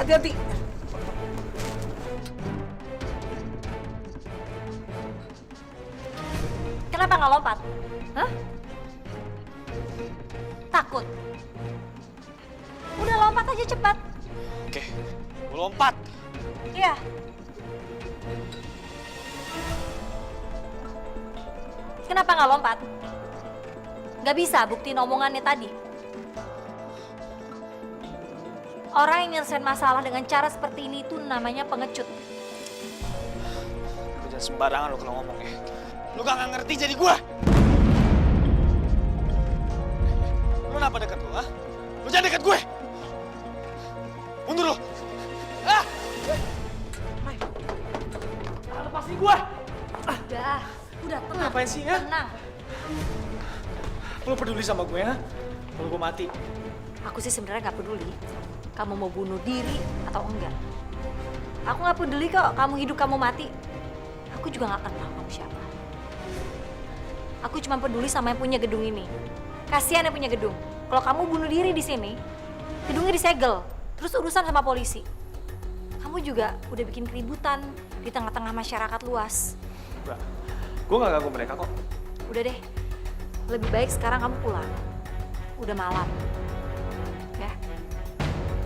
Hati-hati. Kenapa nggak lompat? Hah? Takut? Udah lompat aja cepat. Oke, gue lompat. Iya. Kenapa nggak lompat? Nggak bisa buktiin omongannya tadi. Orang yang nyelesain masalah dengan cara seperti ini itu namanya pengecut. Lu jangan sembarangan lu kalau ngomong ya. Lu gak ngerti jadi gue. Lu kenapa deket lu, ha? Lu jangan deket gue. Mundur lu. Ah! Lepasin gue. Udah tenang. Lu ngapain sih, ya? Tenang. Lu peduli sama gue, ha? Kalau gue mati. Aku sih sebenarnya nggak peduli kamu mau bunuh diri atau enggak. Aku nggak peduli kok kamu hidup kamu mati. Aku juga nggak kenal kamu siapa. Aku cuma peduli sama yang punya gedung ini. Kasihan yang punya gedung. Kalau kamu bunuh diri di sini, gedungnya disegel, terus urusan sama polisi. Kamu juga udah bikin keributan di tengah-tengah masyarakat luas. Enggak, gue gak ganggu mereka kok. Udah deh, lebih baik sekarang kamu pulang. Udah malam. Ya.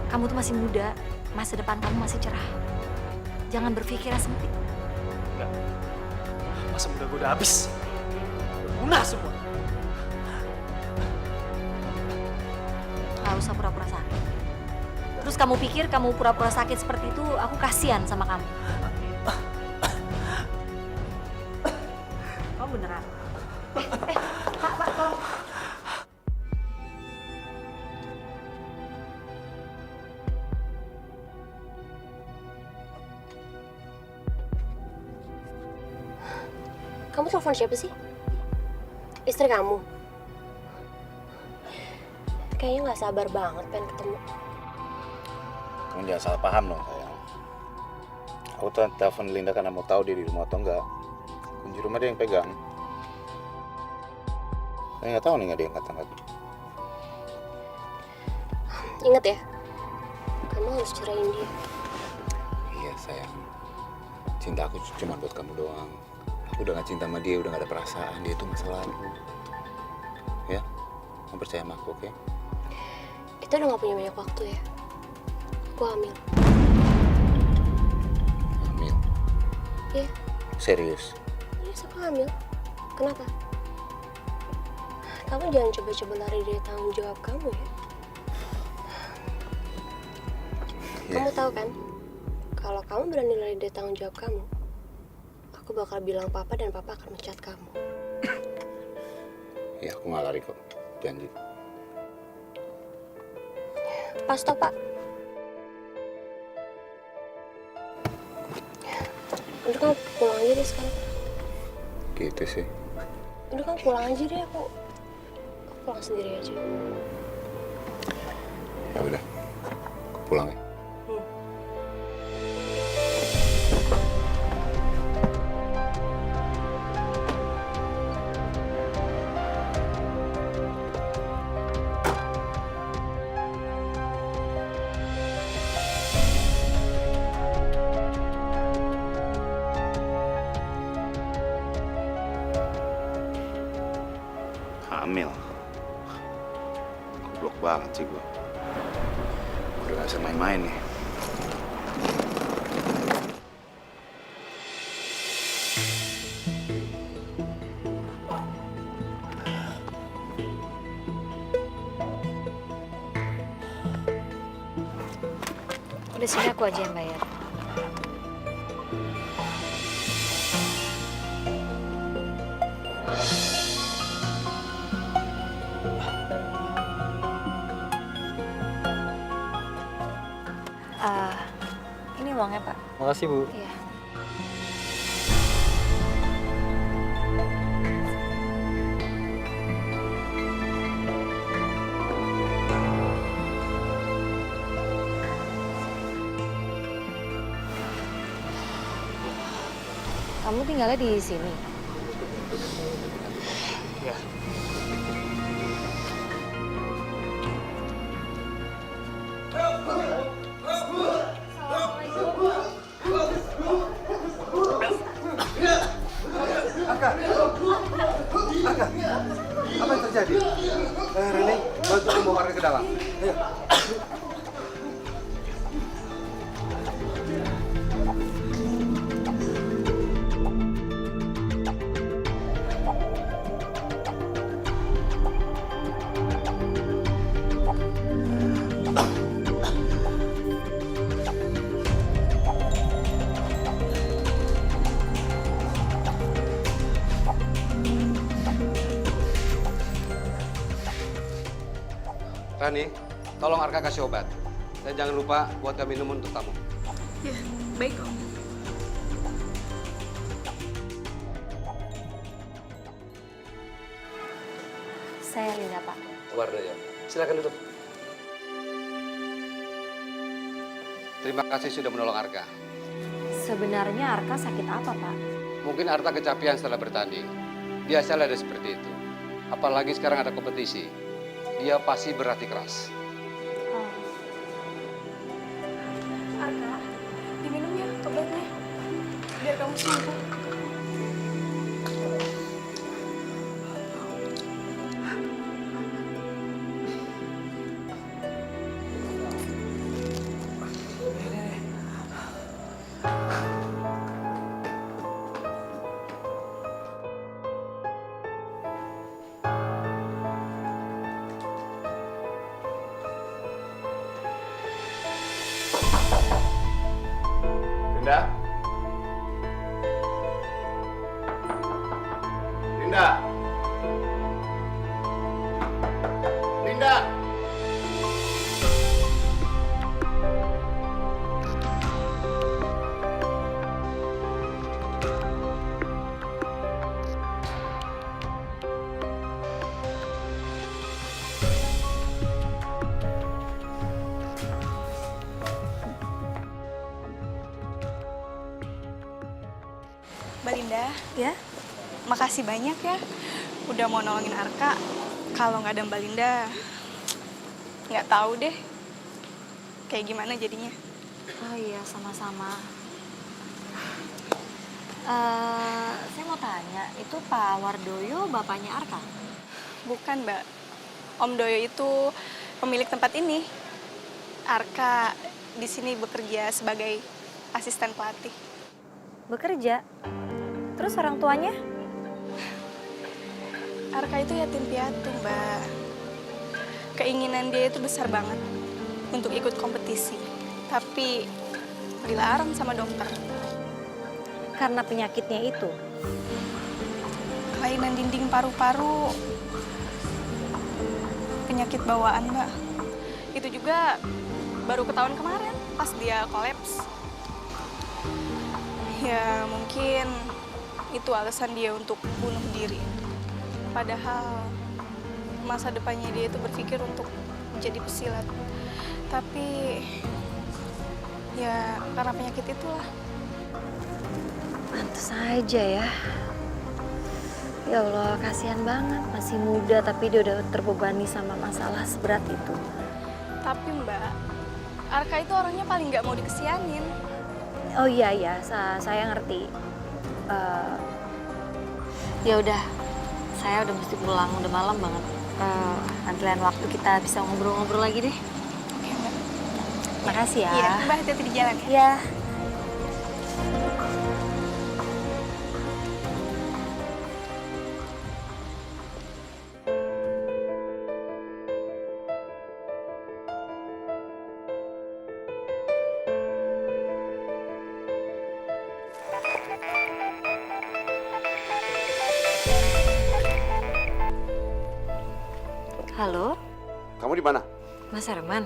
Kamu tuh masih muda, masa depan kamu masih cerah. Jangan berpikirnya sempit. Enggak, masa muda gue udah habis. Punah semua. Gak usah pura-pura sakit. Terus kamu pikir kamu pura-pura sakit seperti itu, aku kasihan sama kamu. Kamu beneran? Pak, tolong. Kamu telepon siapa sih? Istri kamu? Kayaknya nggak sabar banget pengen ketemu. Kamu jangan salah paham dong sayang. Aku tuh telepon Linda karena mau tahu dia di rumah atau enggak. Kunci rumah dia yang pegang. Saya nggak tahu nih nggak dia angkat-angkat. Ingat ya, kamu harus ceraiin dia. Iya sayang. Cinta aku cuma buat kamu doang. Aku udah gak cinta sama dia, udah gak ada perasaan. Dia itu masa lalu. Ya, kamu percaya sama aku, oke? Kita udah gak punya banyak waktu ya. Aku hamil. Hamil? Iya. Serius? Iya, aku hamil. Kenapa? Kamu jangan coba-coba lari dari tanggung jawab kamu ya. Kamu tahu kan, kalau kamu berani lari dari tanggung jawab kamu, aku bakal bilang papa dan papa akan mencat kamu. Ya, aku gak lari kok. Janji. Pas toh, Pak. Udah kamu pulang aja deh sekarang. Gitu sih. Udah kamu pulang aja deh, aku pulang sendiri aja. Ya udah, aku pulang ya. Hamil. Goblok banget sih gue. Udah gak bisa main-main nih. Udah sini aku aja yang bayar. Ini uangnya, Pak. Makasih, Bu. Iya. Kamu tinggalnya di sini? Ya. terjadi? Rene, bantu membawa Arka ke dalam. Ayo. Rani, tolong Arka kasih obat. Dan jangan lupa buatkan minum untuk tamu. Ya, baik Om. Saya Linda, Pak. Wardoyo, silakan duduk. Terima kasih sudah menolong Arka. Sebenarnya Arka sakit apa, Pak? Mungkin Arka kecapean setelah bertanding. Biasalah ada seperti itu. Apalagi sekarang ada kompetisi. Dia pasti berlatih keras. Oh. Arka, diminum ya obatnya. Biar kamu sembuh. Linda? Linda? Linda? Mbak Linda, Ya? makasih banyak ya. Udah mau nolongin Arka. Kalau nggak ada Mbak Linda, nggak tahu deh. Kayak gimana jadinya. Oh iya, sama-sama. Saya mau tanya, itu Pak Wardoyo bapaknya Arka? Bukan, Mbak. Om Doyo itu pemilik tempat ini. Arka di sini bekerja sebagai asisten pelatih. Bekerja? Terus orang tuanya? Arka itu yatim piatu, Mbak. Keinginan dia itu besar banget untuk ikut kompetisi. Tapi dilarang sama dokter. Karena penyakitnya itu? Kelainan dinding paru-paru. Penyakit bawaan, Mbak. Itu juga baru ketahuan kemarin pas dia kolaps. Ya mungkin itu alasan dia untuk bunuh diri. Padahal masa depannya dia itu berpikir untuk menjadi pesilat. Tapi ya karena penyakit itulah. Pantes aja ya. Ya Allah, kasihan banget. Masih muda tapi dia udah terbebani sama masalah seberat itu. Tapi Mbak, Arka itu orangnya paling nggak mau dikesianin. Oh iya, saya ngerti. Ya udah, saya udah mesti pulang, udah malam banget. Nanti lain waktu kita bisa ngobrol-ngobrol lagi deh. Oke, Mbak. Makasih ya. Iya, Mbak hati-hati di jalan ya. Iya. Halo, Kamu di mana? Mas Arman.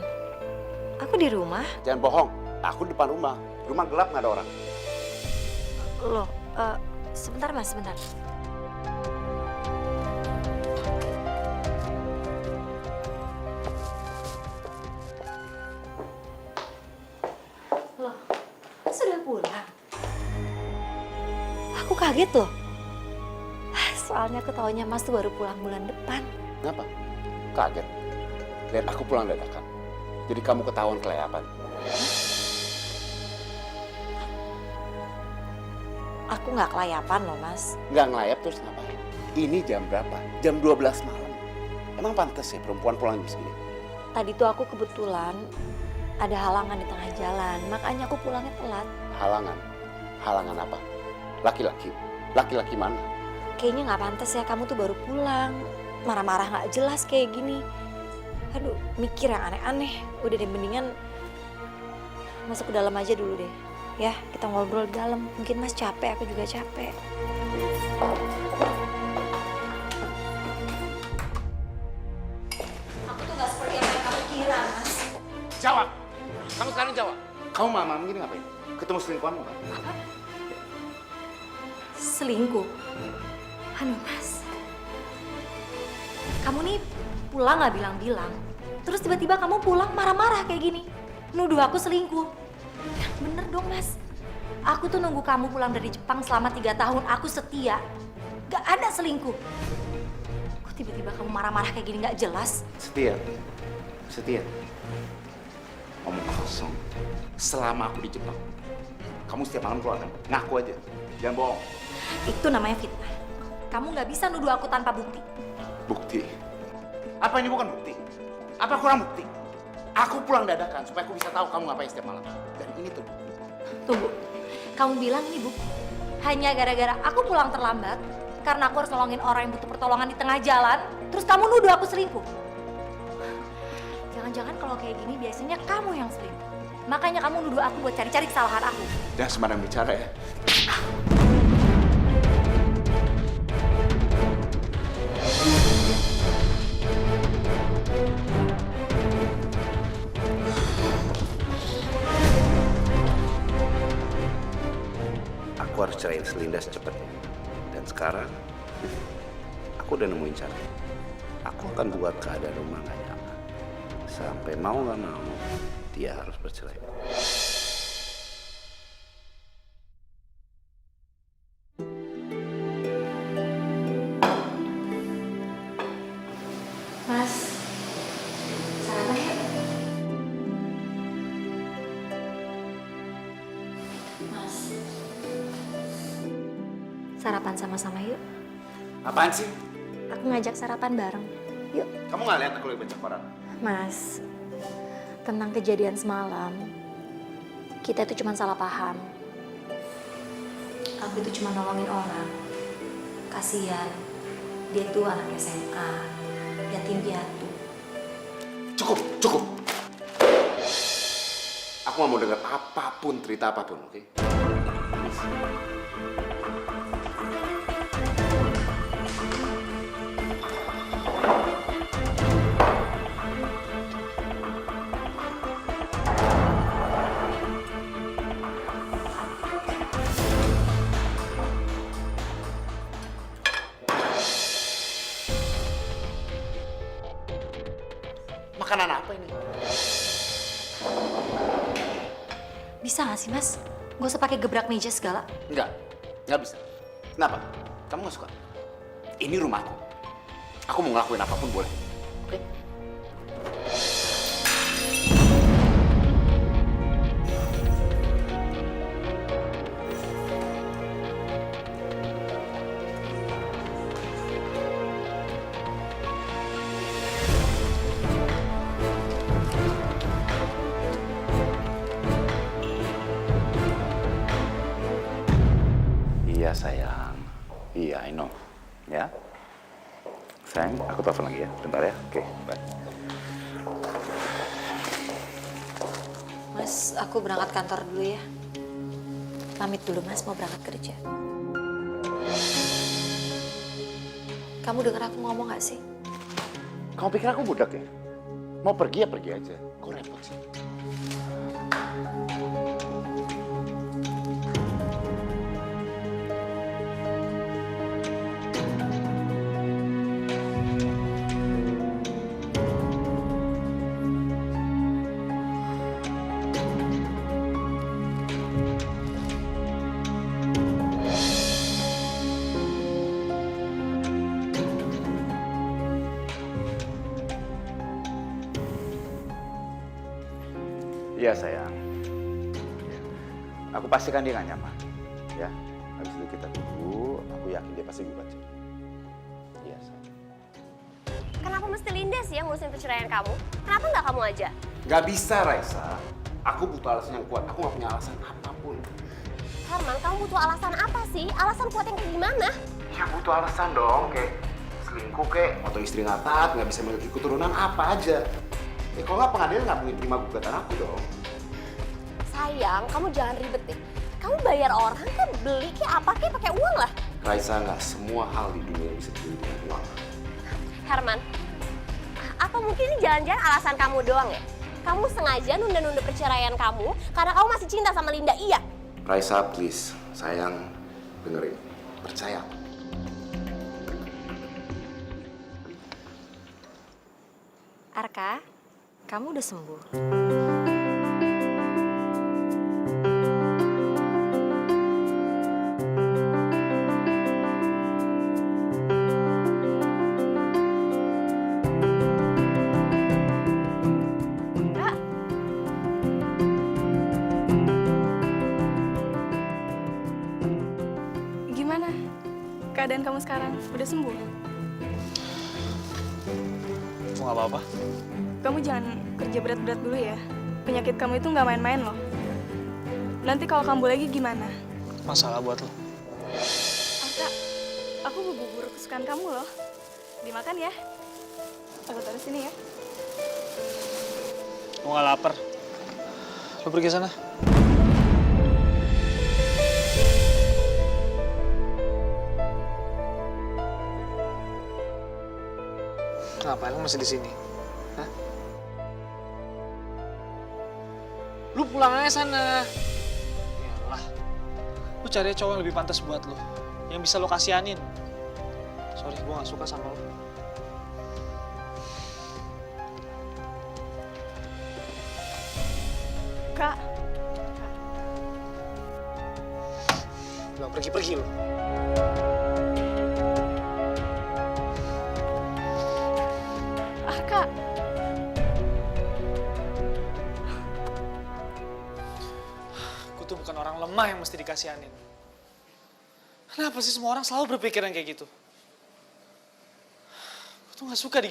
Aku di rumah. Jangan bohong. Aku di depan rumah. Rumah gelap nggak ada orang. Loh, sebentar Mas, sebentar. Loh, sudah pulang? Aku kaget loh. Soalnya aku taunya Mas tuh baru pulang bulan depan. Kenapa? Kaget. Lihat aku pulang dadakan. Jadi kamu ketahuan kelayapan. Aku nggak kelayapan loh Mas. Nggak ngelayap terus ngapain? Ini jam berapa? Jam 12 malam. Emang pantas ya perempuan pulang jam segini? Tadi tuh aku kebetulan ada halangan di tengah jalan, makanya aku pulangnya telat. Halangan? Halangan apa? Laki-laki? Laki-laki mana? Kayaknya nggak pantas ya, kamu tuh baru pulang. Marah-marah nggak jelas kayak gini. Aduh, mikir yang aneh-aneh. Udah deh, mendingan masuk ke dalam aja dulu deh. Ya, kita ngobrol di dalam. Mungkin Mas capek, aku juga capek. Aku tuh nggak seperti apa yang kamu kira, Mas. Jawab! Kamu sekarang jawab. Kamu malam gini ngapain? Ketemu selingkuhanmu kan? Apa? Selingkuh? Aduh, Mas. Kamu nih pulang nggak bilang-bilang. Terus tiba-tiba kamu pulang marah-marah kayak gini. Nuduh aku selingkuh. Ya, bener dong, Mas. Aku tuh nunggu kamu pulang dari Jepang selama 3 tahun. Aku setia. Gak ada selingkuh. Kok tiba-tiba kamu marah-marah kayak gini gak jelas? Setia. Setia. Ngomong kosong. Selama aku di Jepang, kamu setiap malam keluar kan? Ngaku aja. Jangan bohong. Itu namanya fitnah. Kamu gak bisa nuduh aku tanpa bukti. Bukti? Apa ini bukan bukti? Apa kurang bukti? Aku pulang dadakan supaya aku bisa tahu kamu ngapain setiap malam. Dan ini tuh bukti. Tunggu. Kamu bilang ini bukti. Hanya gara-gara aku pulang terlambat, karena aku harus nolongin orang yang butuh pertolongan di tengah jalan, terus kamu nuduh aku selingkuh. Jangan-jangan kalau kayak gini biasanya kamu yang selingkuh. Makanya kamu nuduh aku buat cari-cari kesalahan aku. Jangan sembarang bicara ya. Aku harus ceraiin Selinda secepatnya. Dan sekarang, aku udah nemuin cara. Aku akan buat keadaan rumah gak nyaman. Sampai mau gak mau, dia harus bercerai. Mas, sarapan ya? Mas, sarapan sama-sama yuk. Apaan sih? Aku ngajak sarapan bareng. Yuk. Kamu gak lihat aku lagi baca koran? Mas, tentang kejadian semalam, kita itu cuma salah paham. Aku itu cuma nolongin orang. Kasian, dia itu anak SMA, yatim piatu. Cukup, cukup. Aku gak mau dengar apapun, cerita apapun, oke? Makanan apa ini? Bisa nggak sih, Mas? Gak usah pakai gebrak meja segala. Nggak bisa. Kenapa? Kamu nggak suka? Ini rumahku. Aku mau ngelakuin apapun boleh. Oke? Iya sayang, iya I know, ya. Sayang, aku telepon lagi ya, bentar ya. Oke, bye. Mas, aku berangkat kantor dulu ya. Pamit dulu, Mas, mau berangkat kerja. Kamu dengar aku ngomong gak sih? Kamu pikir aku budak ya? Mau pergi ya pergi aja. Kok repot sih? Iya sayang. Aku pastikan dia gak nyaman. Ya, habis itu kita tunggu. Aku yakin dia pasti gugat. Iya sayang. Kenapa mesti Linda sih yang ngurusin perceraian kamu? Kenapa nggak kamu aja? Gak bisa, Raisa. Aku butuh alasan yang kuat. Aku gak punya alasan apapun. Herman, kamu butuh alasan apa sih? Alasan kuat yang kayak gimana? Ya butuh alasan dong, kayak selingkuh kek, atau istri nggak taat, nggak bisa memiliki keturunan, apa aja. Ya kalau nggak pengadilan nggak mungkin terima gugatan aku dong. Sayang, kamu jangan ribet deh. Kamu bayar orang kan beli kayak apa kayak pakai uang lah. Raisa, nggak semua hal di dunia bisa dibeli dengan uang. Herman, apa mungkin ini jangan-jangan alasan kamu doang ya? Kamu sengaja nunda-nunda perceraian kamu karena kamu masih cinta sama Linda, iya? Raisa, please, sayang, dengerin, percaya aku. Arka, kamu udah sembuh. Kak. Gimana? Keadaan kamu sekarang? Udah sembuh? Aku nggak apa-apa. Kamu jangan kerja berat-berat dulu ya. Penyakit kamu itu nggak main-main loh. Nanti kalau kambuh lagi gimana? Masalah buat lo. Kak, aku bubur kesukaan kamu loh. Dimakan ya. Aku taruh sini ya. Aku nggak lapar. Lo pergi sana. Ngapain lo masih di sini? Hah? Lu pulang aja sana. Yalah. Lu cari cowok yang lebih pantas buat lo. Yang bisa lo kasihanin. Sorry, gue gak suka sama lo. Kak, Bilang pergi-pergi lo. Kak. Gue tuh bukan orang lemah yang mesti dikasihanin. Kenapa sih semua orang selalu berpikiran kayak gitu? Gue tuh gak suka di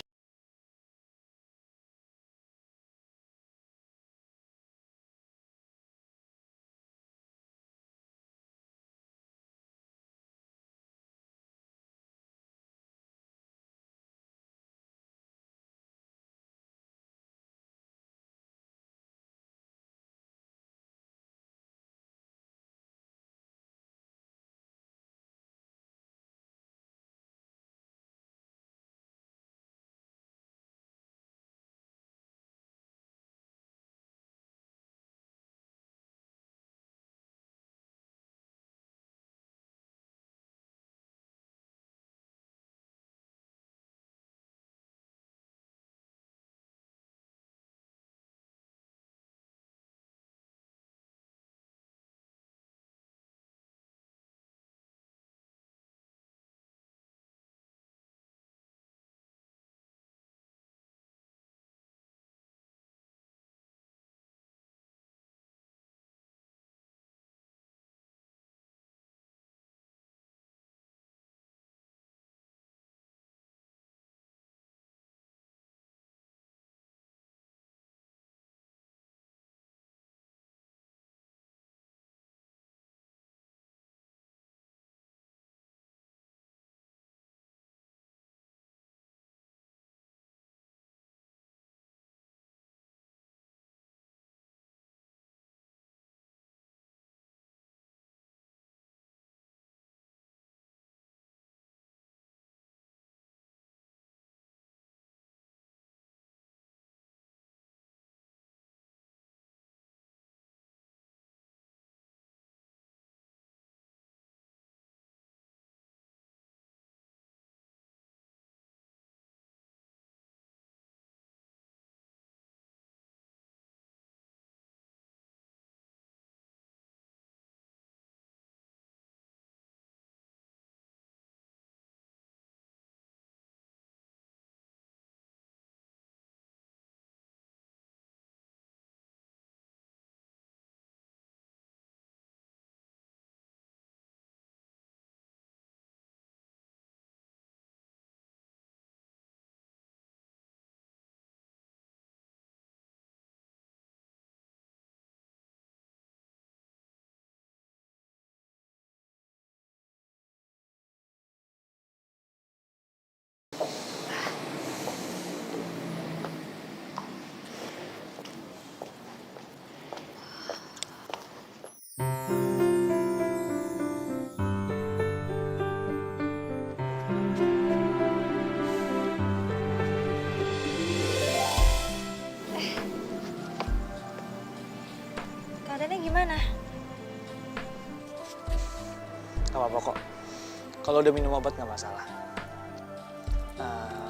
Kalau udah minum obat nggak masalah.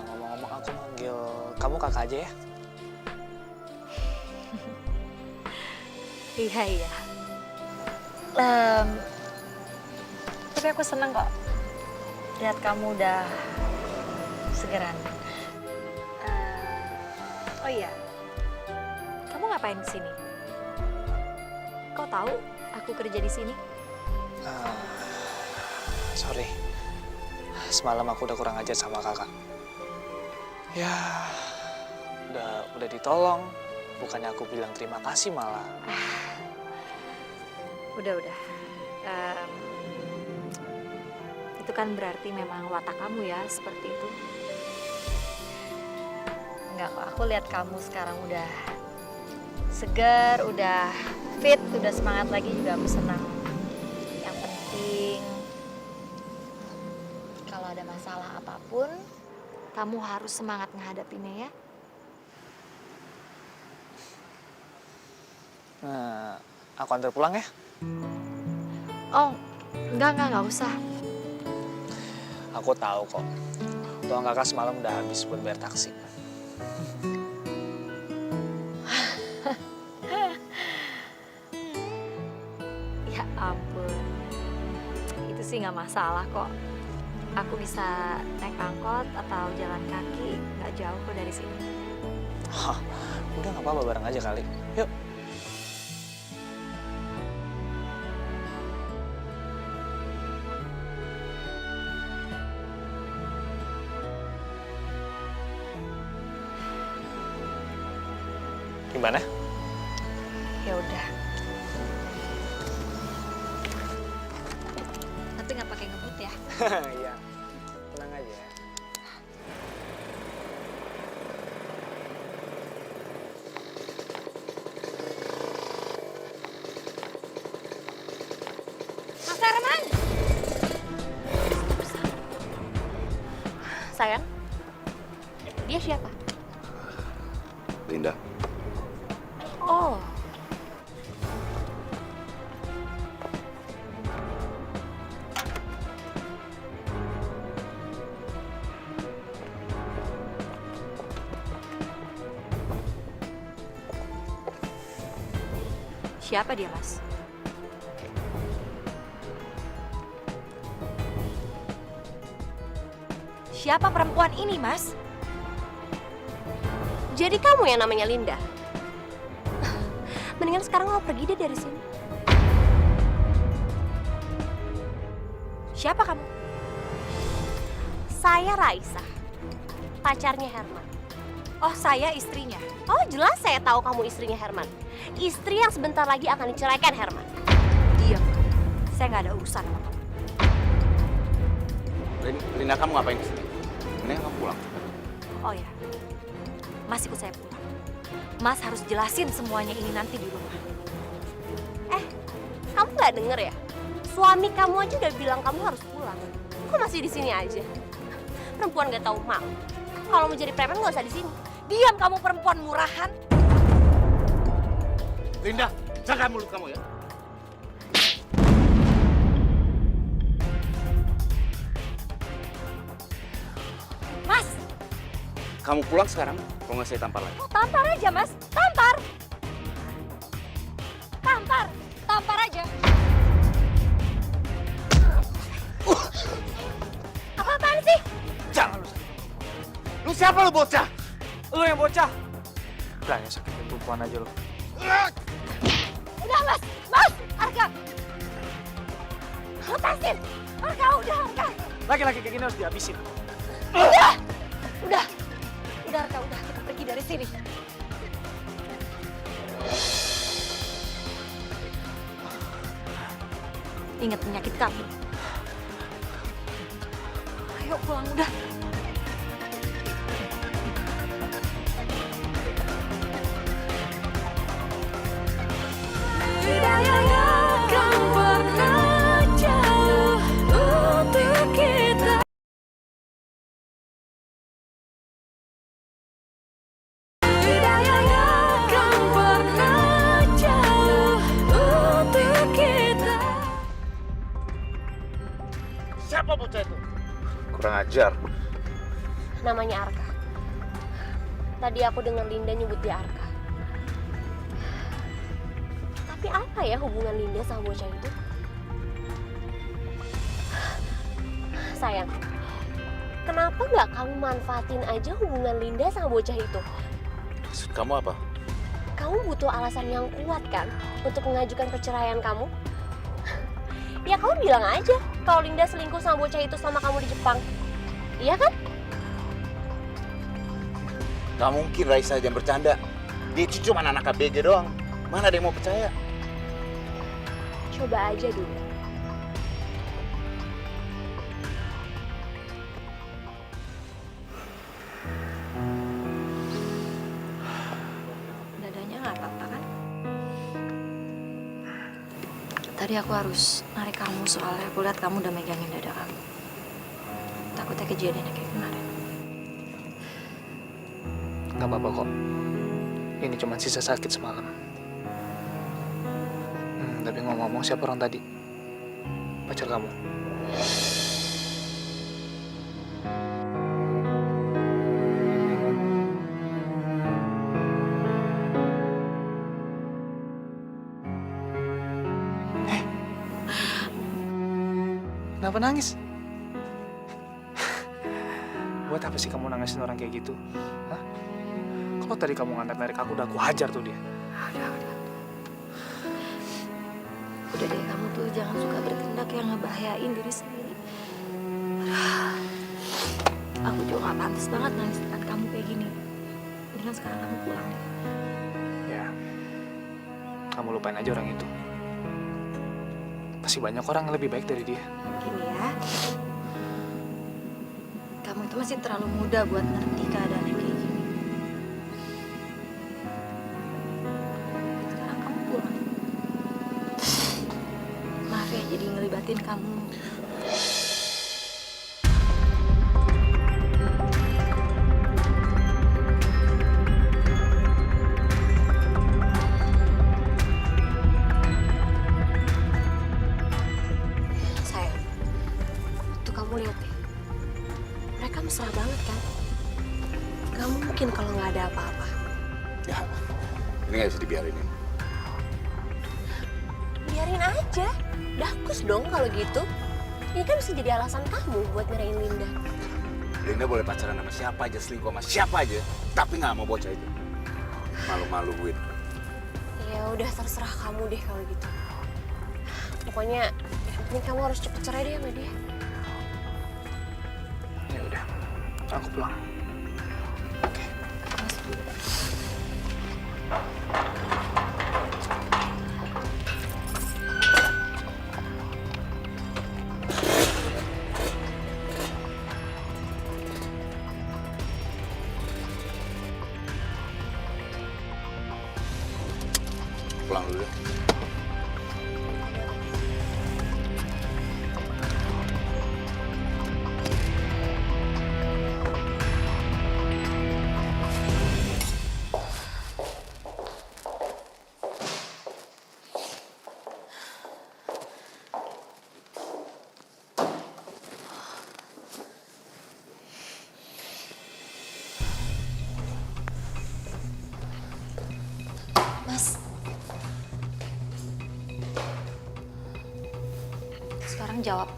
Ngomong-ngomong, aku manggil kamu kakak aja ya. Iya, iya. Tapi aku seneng kok lihat kamu udah segeran. Oh iya, kamu ngapain di sini? Kau tahu aku kerja di sini? Sorry, semalam aku udah kurang ajar sama kakak. Ya, udah ditolong. Bukannya aku bilang terima kasih malah. Udah. Itu kan berarti memang watak kamu ya seperti itu. Enggak kok, aku lihat kamu sekarang udah segar, udah fit, udah semangat lagi juga aku senang. Yang penting kalau ada masalah apapun, kamu harus semangat menghadapinya ya. Aku antar pulang ya. Oh, enggak usah. Aku tahu kok. Uang kakak semalam udah habis buat bayar taksi. Ya ampun, itu sih nggak masalah kok. Aku bisa naik angkot atau jalan kaki, nggak jauh kok dari sini. Hah, udah nggak apa-apa, bareng aja kali. Yuk. Gimana? Ya udah. Tapi nggak pakai ngebut ya. Iya, tenang aja ya. Mas Herman! Sayang, dia siapa? Linda, Oh, siapa dia, Mas? Siapa perempuan ini, Mas? Jadi kamu yang namanya Linda? Mendingan sekarang lo pergi deh dari sini. Siapa kamu? Saya Raisa, pacarnya Herman. Oh, saya istrinya. Oh, jelas saya tahu kamu istrinya Herman. Istri yang sebentar lagi akan diceraikan Herman. Diam. Saya nggak ada urusan sama kamu. Linda, kamu ngapain di sini? Mendingan kamu pulang. Oh ya, Mas ikut saya pulang. Mas harus jelasin semuanya ini nanti di rumah. Kamu nggak denger ya? Suami kamu aja udah bilang kamu harus pulang. Kok masih di sini aja? Perempuan nggak tahu malu. Kalau mau jadi preman nggak usah di sini. Diam kamu perempuan murahan. Linda, jaga mulut kamu ya. Mas, Kamu pulang sekarang, kalau nggak saya tampar lagi. oh, tampar aja Mas. Tampar. Tampar aja. Apa-apaan sih? Jangan lu. Lu siapa lu bocah? Lu yang bocah. Berani sakitin perempuan aja lu. Udah Mas, Arka. Lepasin. Arka, udah Arka. Laki-laki kayak gini harus dihabisin. Udah Arka, udah kita pergi dari sini. Ingat penyakit kamu. Ayo pulang udah. Siapa bocah itu? kurang ajar. Namanya Arka. Tadi aku dengar Linda nyebut dia Arka. Tapi apa ya hubungan Linda sama bocah itu? Sayang, kenapa nggak kamu manfaatin aja hubungan Linda sama bocah itu? Maksud kamu apa? Kamu butuh alasan yang kuat kan untuk mengajukan perceraian kamu? Ya kamu bilang aja kalau Linda selingkuh sama bocah itu selama kamu di Jepang. Iya kan? Gak mungkin Raisa jangan bercanda. Dia itu cuma anak ABG doang. Mana ada yang mau percaya? Coba aja dulu. Dadanya nggak apa-apa kan? Tadi aku harus narik kamu soalnya aku lihat kamu udah megangin dada kamu. Takutnya kejadiannya kayak kemarin. Nggak apa-apa kok. Ini cuma sisa sakit semalam. Tapi ngomong-ngomong, siapa orang tadi? Pacar kamu? Kenapa nangis? Buat apa sih kamu nangisin orang kayak gitu? Hah? Kalau tadi kamu narik aku, udah aku hajar tuh dia. Udah deh, kamu tuh jangan suka bertindak yang ngebahayain diri sendiri. Aku juga gak pantas banget nangis dekat kamu kayak gini. Mendingan sekarang kamu pulang deh. Ya, kamu lupain aja orang itu. Masih banyak orang yang lebih baik dari dia. Gini ya, kamu itu masih terlalu muda buat ngerti keadaannya kayak gini. Sekarang kamu pulang. Maaf ya jadi ngelibatin kamu. Sayang, tuh kamu lihat deh. Mereka mesra banget kan? Gak mungkin kalau nggak ada apa-apa. Ya, ini nggak bisa dibiarin. Biarin aja. Dakus dong kalau gitu. Ini kan bisa jadi alasan kamu buat nyerahin Linda. Linda boleh pacaran sama siapa aja, selingkuh sama siapa aja, tapi nggak mau bocah itu. Malu-maluin. Ya udah terserah kamu deh kalau gitu. Pokoknya yang penting kamu harus cepet cerai deh sama dia. Ya udah, aku pulang. Pulang dulu deh. Mas, sekarang jawab.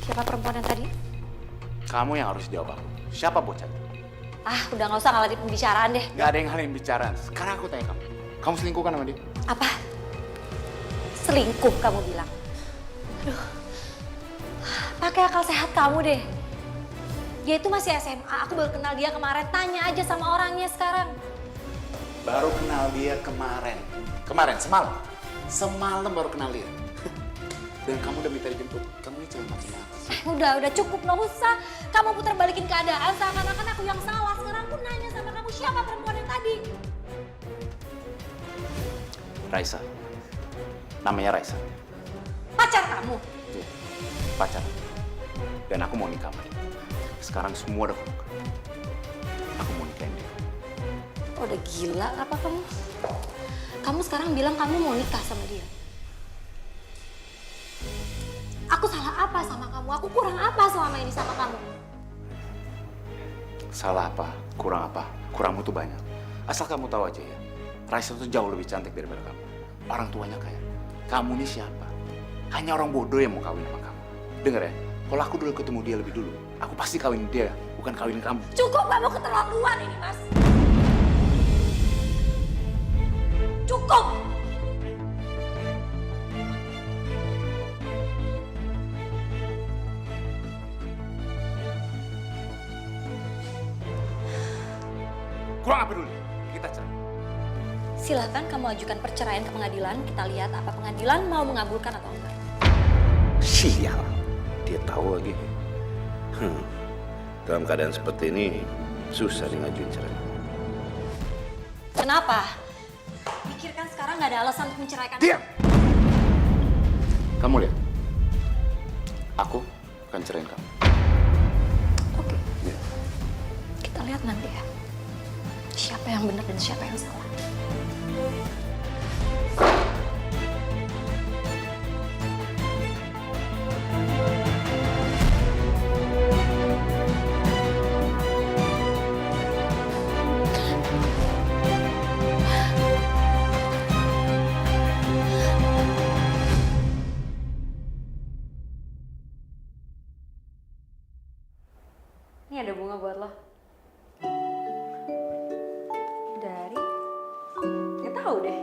Siapa perempuan yang tadi? Kamu yang harus jawab aku. Siapa bocah itu? Ah, udah nggak usah ngalahin pembicaraan deh. Gak ada yang hal yang bicara. Sekarang aku tanya kamu. Kamu selingkuh kan sama dia? Apa? Selingkuh kamu bilang? Aduh, pakai akal sehat kamu deh. Dia itu masih SMA, aku baru kenal dia kemarin. Tanya aja sama orangnya sekarang. Baru kenal dia kemarin. Kemarin, semalam. Semalam baru kenal dia. Dan kamu udah minta dijemput. Kamu ini cuma macam apa sih? Udah cukup, nggak usah. Kamu putar balikin keadaan seakan-akan aku yang salah. Sekarang aku nanya sama kamu, siapa perempuan yang tadi? Raisa. Namanya Raisa. Pacar kamu? Tuh, pacar. Dan aku mau nikah sama dia. Sekarang semua udah kebuka. Aku mau nikahin dia. Oh, udah gila apa kamu? Kamu sekarang bilang kamu mau nikah sama dia. Aku salah apa apa sama kamu? Aku kurang apa selama ini sama kamu? Salah apa? Kurang apa? Kurangmu tuh banyak. Asal kamu tahu aja ya, Raisa tuh jauh lebih cantik daripada kamu. Orang tuanya kaya. Kamu nih siapa? Hanya orang bodoh yang mau kawin sama kamu. Dengar ya, kalau aku dulu ketemu dia lebih dulu, aku pasti kawin dia, bukan kawin kamu. Cukup, kamu keterlaluan ini, Mas. Cukup! Kurang apa dulu? Kita cerai. Silahkan kamu ajukan perceraian ke pengadilan. Kita lihat apa pengadilan mau mengabulkan atau enggak. Sial, dia tahu lagi. Dalam keadaan seperti ini, susah nih ngajuin cerai. Kenapa? Pikirkan sekarang nggak ada alasan untuk menceraikan. Diam! Kamu lihat, aku akan ceraiin kamu. Oke, Ya. kita lihat nanti ya. Siapa yang benar dan siapa yang salah. Ini ada bunga buat lo. Dari? Gak tahu deh.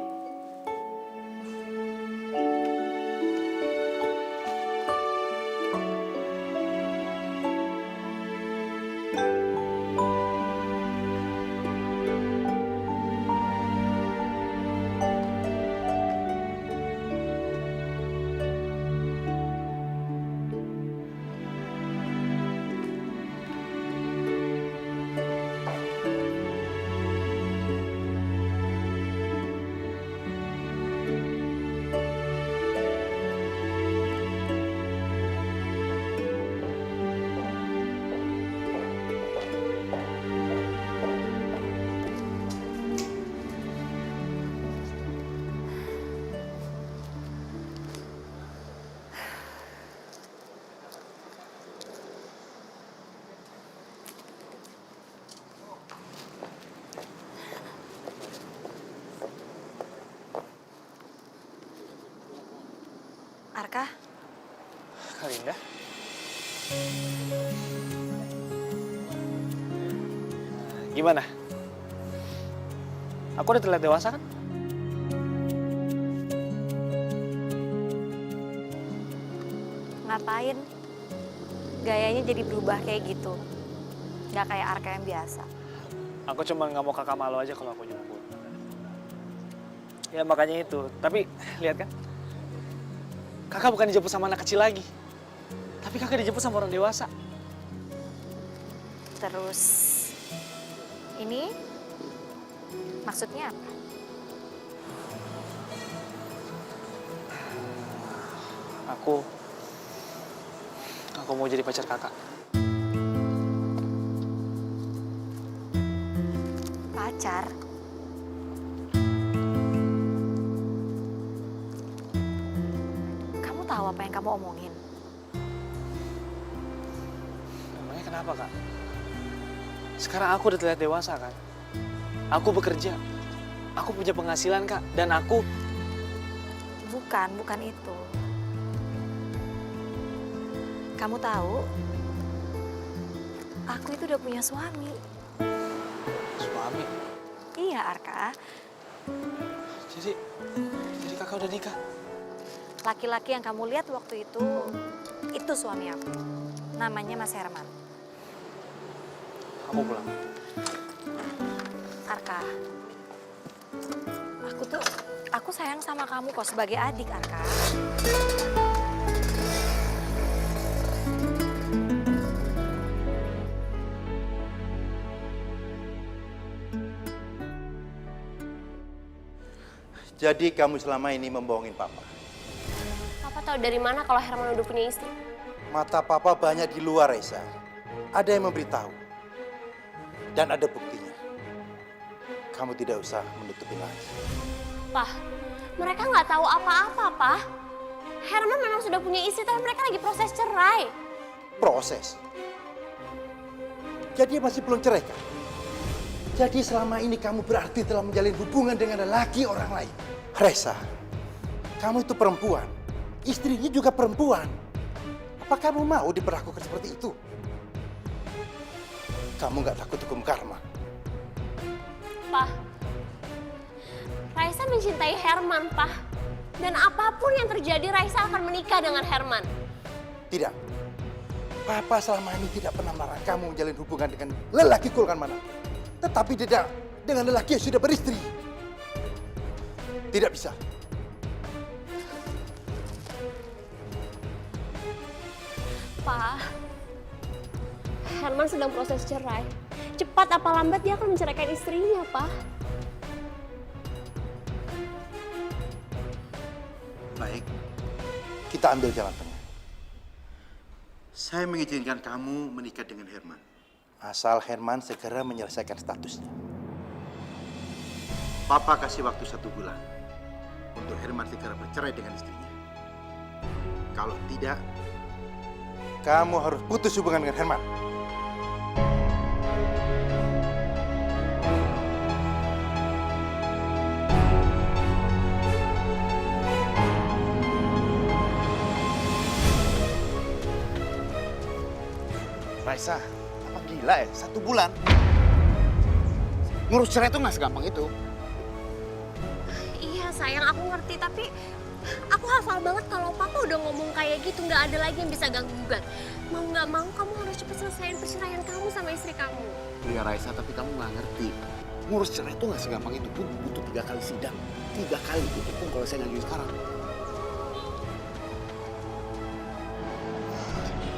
Arka, Kalinda. Gimana? Aku udah terlihat dewasa kan? ngapain? Gayanya jadi berubah kayak gitu. Gak kayak Arka yang biasa. Aku cuma nggak mau kakak malu aja kalau aku jemput. Ya makanya itu. Tapi lihat kan, kakak bukan dijemput sama anak kecil lagi, tapi kakak dijemput sama orang dewasa. Terus, ini maksudnya apa? Aku mau jadi pacar kakak. Pacar? Kamu tahu apa yang kamu omongin? Emangnya kenapa kak? Sekarang aku udah terlihat dewasa kan? Aku bekerja, aku punya penghasilan kak, dan aku... Bukan itu. Kamu tahu, aku itu udah punya suami. Suami? Iya, Arka. Jadi kakak udah nikah? Laki-laki yang kamu lihat waktu itu suami aku. Namanya Mas Herman. Aku pulang. Arka, aku sayang sama kamu kok sebagai adik, Arka. Jadi kamu selama ini membohongin Papa. Papa tahu dari mana kalau Herman udah punya istri? Mata Papa banyak di luar, Reza. Ada yang memberitahu. Dan ada buktinya. Kamu tidak usah menutupi lagi. Pah, mereka nggak tahu apa-apa, Pah. Herman memang sudah punya istri, tapi mereka lagi proses cerai. Proses. Jadi masih belum cerai kan? Jadi selama ini kamu berarti telah menjalin hubungan dengan lelaki orang lain. Reza, kamu itu perempuan. Istrinya juga perempuan. Apa kamu mau diperlakukan seperti itu? Kamu nggak takut hukum karma? Pak, Raisa mencintai Herman, Pak. Dan apapun yang terjadi, Raisa akan menikah dengan Herman. Tidak. Papa selama ini tidak pernah melarang kamu menjalin hubungan dengan lelaki golongan mana. Tetapi tidak dengan lelaki yang sudah beristri. Tidak bisa. Pak, Herman sedang proses cerai. Cepat apa lambat dia akan menceraikan istrinya, Pak. Baik, kita ambil jalan tengah. Saya mengizinkan kamu menikah dengan Herman. Asal Herman segera menyelesaikan statusnya. Papa kasih waktu 1 bulan untuk Herman segera bercerai dengan istrinya. Kalau tidak, kamu harus putus hubungan dengan Herman. Raisa, apa gila ya? 1 bulan? Ngurus cerai itu nggak segampang itu. Iya sayang, aku ngerti. Tapi aku hafal banget kalau papa udah ngomong kayak gitu. Nggak ada lagi yang bisa ganggu-gugat. Mau nggak mau, kamu harus cepet selesaiin perceraian kamu sama istri kamu. Iya Raisa, tapi kamu nggak ngerti. Ngurus cerai itu nggak segampang itu. Butuh 3 kali sidang. 3 kali itu pun kalau saya ngajuin sekarang.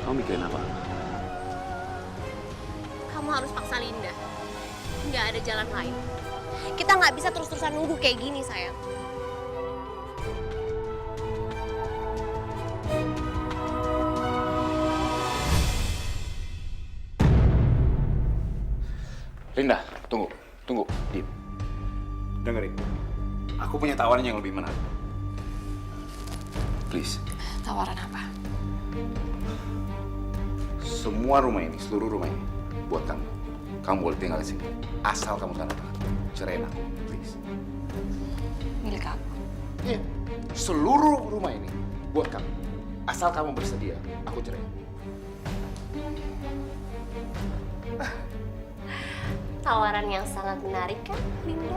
Kamu mikirin apa? Kamu harus paksa Linda. Nggak ada jalan lain. Kita nggak bisa terus-terusan nunggu kayak gini, sayang. Linda, tunggu, Dim. Dengerin, aku punya tawaran yang lebih menarik. Please. Tawaran apa? Semua rumah ini, seluruh rumah ini, buat kamu. Kamu boleh tinggal di sini. Asal kamu tanda tangan. Ceraiin aku, please. Milik aku. Iya, seluruh rumah ini buat kamu. Asal kamu bersedia, aku cerai. Tawaran yang sangat menarik kan, Linda?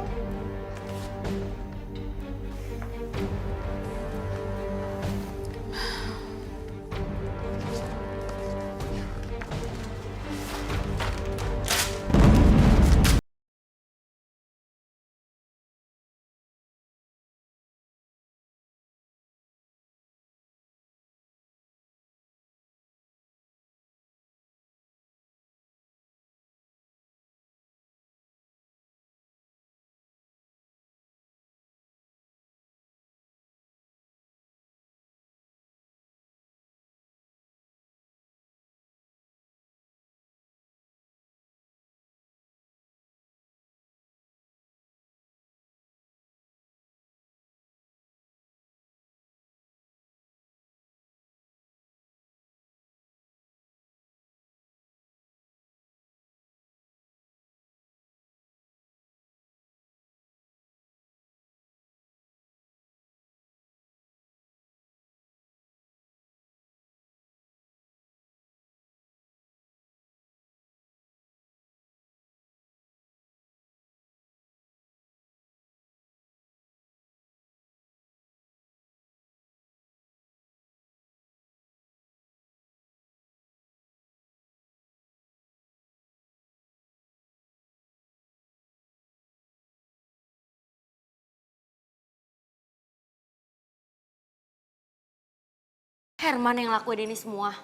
Herman yang lakuin ini semua.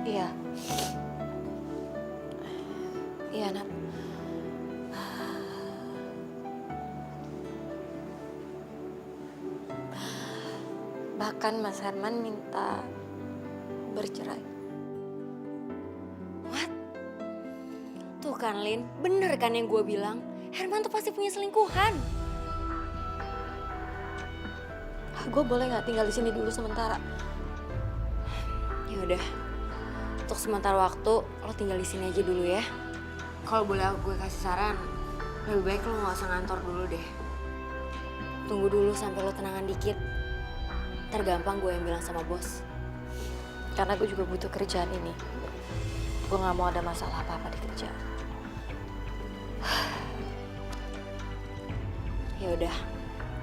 Iya. Iya, Nat. Bahkan Mas Herman minta bercerai. What? Tuh kan, Lin. Bener kan yang gue bilang? Herman tuh pasti punya selingkuhan. gue boleh nggak tinggal di sini dulu sementara? Ya udah, untuk sementara waktu lo tinggal di sini aja dulu ya. Kalau boleh gue kasih saran, lebih baik lo nggak usah ngantor dulu deh. Tunggu dulu sampai lo tenangan dikit. Ntar gampang gue yang bilang sama bos. Karena gue juga butuh kerjaan ini. Gue nggak mau ada masalah apa-apa di kerjaan. Ya udah,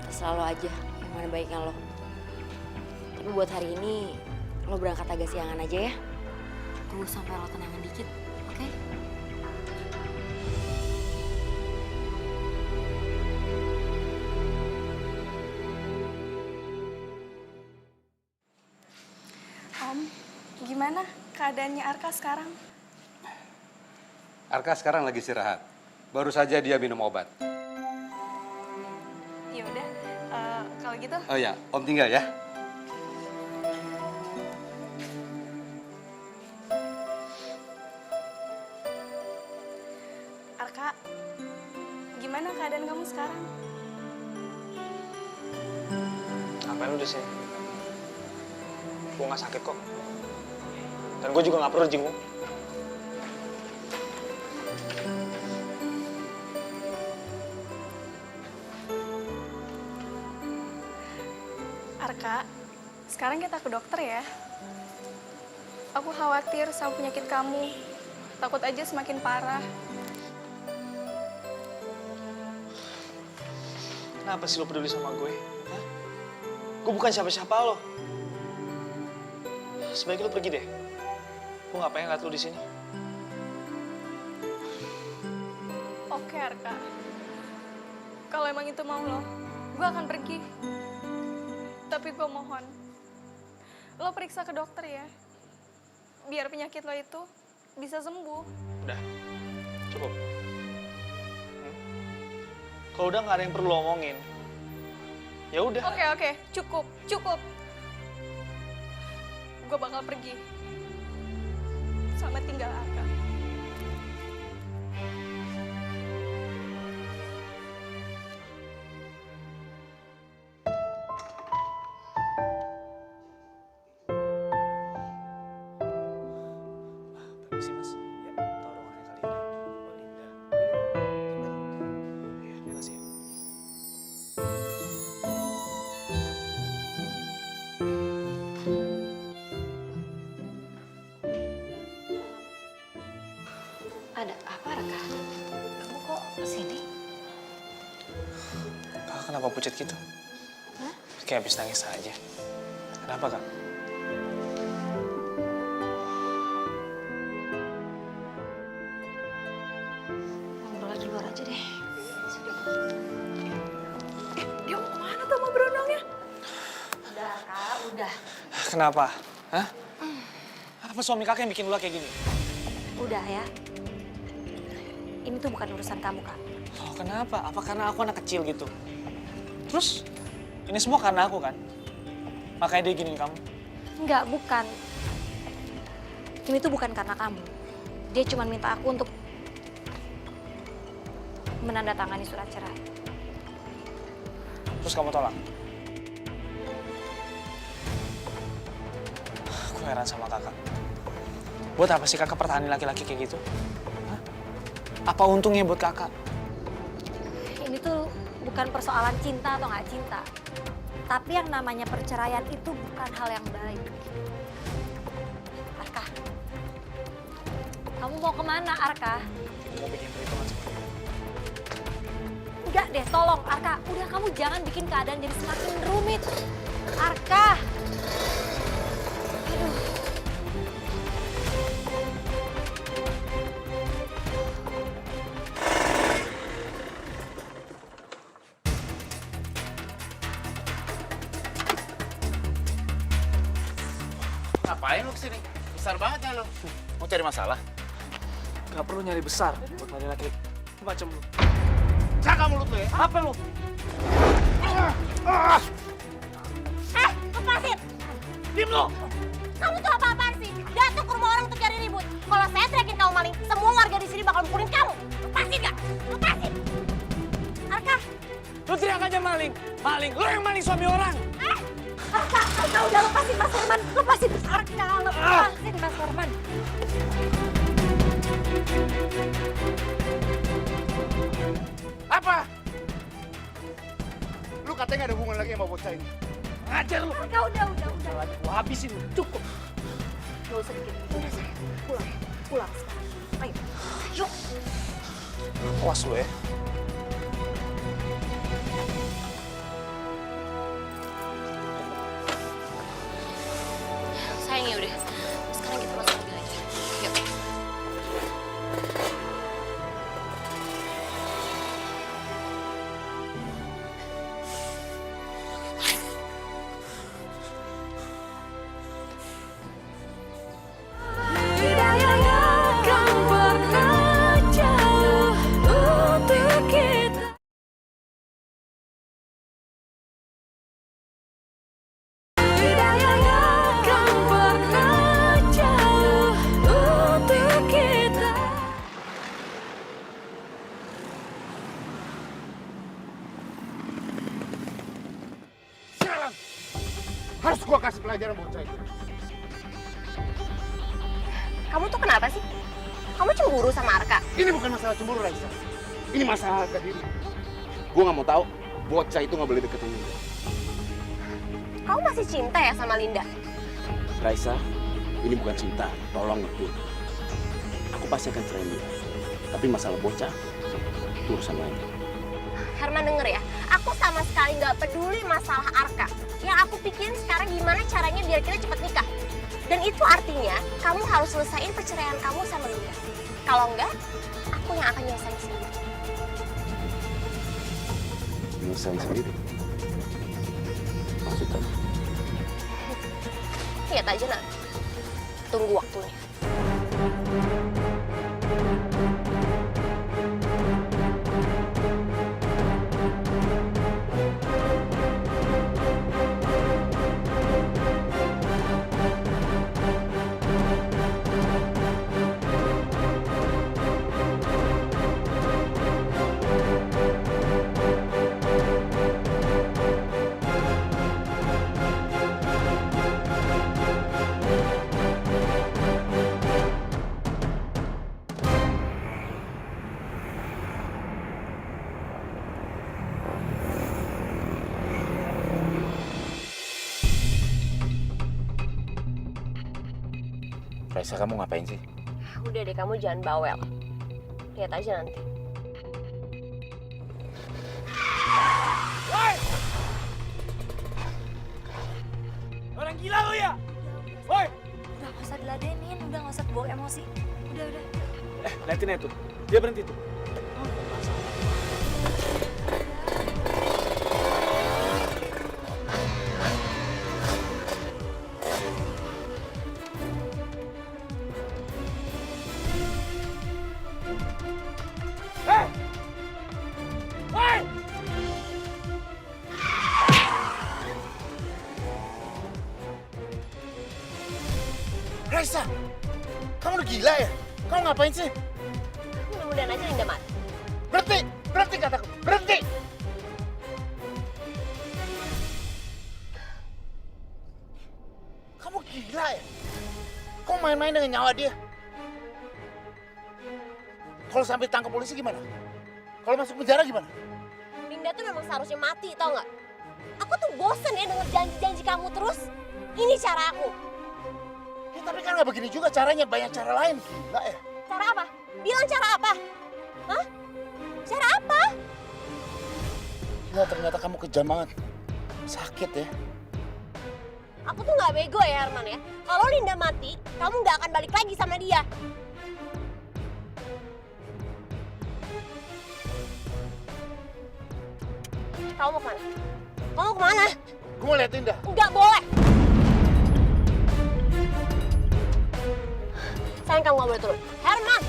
terserah lo aja yang mana baiknya lo. Tapi buat hari ini lo berangkat agak siangan aja ya. Tunggu sampai lo tenangan dikit, oke? Om, gimana keadaannya Arka sekarang? Arka sekarang lagi istirahat. Baru saja dia minum obat. Ya udah, kalau gitu. Oh ya, Om tinggal ya. Arka, gimana keadaan kamu sekarang? Ngapain lu di sini? Gue nggak sakit kok. Dan gue juga nggak perlu jenguk. Arka, sekarang kita ke dokter ya. Aku khawatir sama penyakit kamu. Takut aja semakin parah. Kenapa sih lo peduli sama gue? Hah? Gue bukan siapa-siapa lo. Sebaiknya lo pergi deh. Gue nggak pengen liat lo di sini. Oke, Arka. Kalau emang itu mau lo, gue akan pergi. Tapi gue mohon, lo periksa ke dokter ya. Biar penyakit lo itu bisa sembuh. Udah, cukup. Kalau udah nggak ada yang perlu lo omongin, ya udah. Oke, cukup. Gue bakal pergi. Selamat tinggal, Arka. Permisi mas, ya tahu ruangannya kali ini. Oh Linda. Iya, makasih ya. Ada apa, Raka? Kamu kok kesini? Kakak kenapa pucat gitu? Hah? Kayak habis nangis aja. Kenapa kak? Ngobrol di luar aja deh. Dia mau kemana tuh sama berondongnya? Udah, Kak, udah. Kenapa? Hah? Apa suami kakak yang bikin ulah kayak gini? Udah ya. Ini tuh bukan urusan kamu, Kak. Oh, kenapa? Apa karena aku anak kecil gitu? Terus, ini semua karena aku kan? Makanya dia giniin kamu? Enggak, bukan. Ini tuh bukan karena kamu. Dia cuma minta aku untuk menandatangani surat cerai. Terus kamu tolak? Aku heran sama kakak. Buat apa sih kakak pertahanin laki-laki kayak gitu? Hah? Apa untungnya buat kakak? Ini tuh bukan persoalan cinta atau nggak cinta. Tapi yang namanya perceraian itu bukan hal yang baik. Arka, kamu mau kemana, Arka? Mau bikin perhitungan sama dia. Udah deh, tolong, Arka. Udah, kamu jangan bikin keadaan jadi semakin rumit. Arka! Aduh. Ngapain lu kesini? Besar banget ya lu. Mau cari masalah? Gak perlu nyari besar buat nyari laki-laki macam lu. Jaga mulut lu ya. Apa lu? Lepasin! Diam lu! Kamu tuh apa-apaan sih? Datang ke rumah orang untuk cari ribut. Kalau saya teriakin kamu maling, semua warga di sini bakal mukulin kamu. Lepasin gak? Lepasin! Arka! Lu teriak aja maling! Maling! Lu yang maling suami orang! Arka, udah lepasin Mas Herman. Lepasin Arka, lepasin Mas Herman. Apa? Lu katanya gak ada hubungan lagi sama bocah ini. Ngajar lu. Arka, udah. Lagi gua habisin lu. Cukup. Gak usah dikit. Udah sayang. Pulang sekarang. Ayo. Yuk. Awas lu ya. Sayang ya udah. Sekarang kita masuk mobil aja. Yuk. Sekarang harus gua kasih pelajaran bocah ini. Kamu tuh kenapa sih? Kamu cemburu sama Arka? Ini bukan masalah cemburu, Raisa. Ini masalah harga diri. Gua nggak mau tahu bocah itu nggak boleh deketin Linda. Kamu masih cinta ya sama Linda? Raisa, ini bukan cinta. Tolong ngerti. Aku pasti akan cerai dia. Tapi masalah bocah itu urusan lain. Herman denger ya, aku sama sekali nggak peduli masalah Arka. Yang aku pikirin sekarang gimana caranya biar kita cepat nikah. Dan itu artinya kamu harus selesaiin perceraian kamu sama Linda. Kalau enggak, aku yang akan nyelesain sendiri. Nyelesain sendiri? Maksudnya? Lihat aja nanti. Tunggu waktunya. Raisa, kamu ngapain sih? Udah deh, kamu jangan bawel. Lihat aja nanti. Woi! Orang gila lu ya? Woi! Udah gak usah diladenin, udah gak usah kebawa emosi. Udah. Liatin aja tuh. Dia berhenti tuh. Raisa, kamu udah gila ya? Kamu ngapain sih? Mudah-mudahan aja Linda mati. Berhenti kataku, berhenti! Kamu gila ya? Kamu main-main dengan nyawa dia? Kalau sampai tangkap polisi gimana? Kalau masuk penjara gimana? Linda tuh memang seharusnya mati, tau nggak? Aku tuh bosen ya denger janji-janji kamu terus. Ini cara aku. Ya, tapi kan nggak begini juga caranya, banyak cara lain. Gila ya? Cara apa? Bilang cara apa? Hah? Cara apa? Ya ternyata kamu kejam banget. Sakit ya? Aku tuh nggak bego ya Herman ya. Kalau Linda mati, kamu nggak akan balik lagi sama dia. Kamu mau kemana? Kamu mau kemana? Gue mau lihat Linda. Nggak boleh. Sayang, kamu nggak boleh turun. Herman!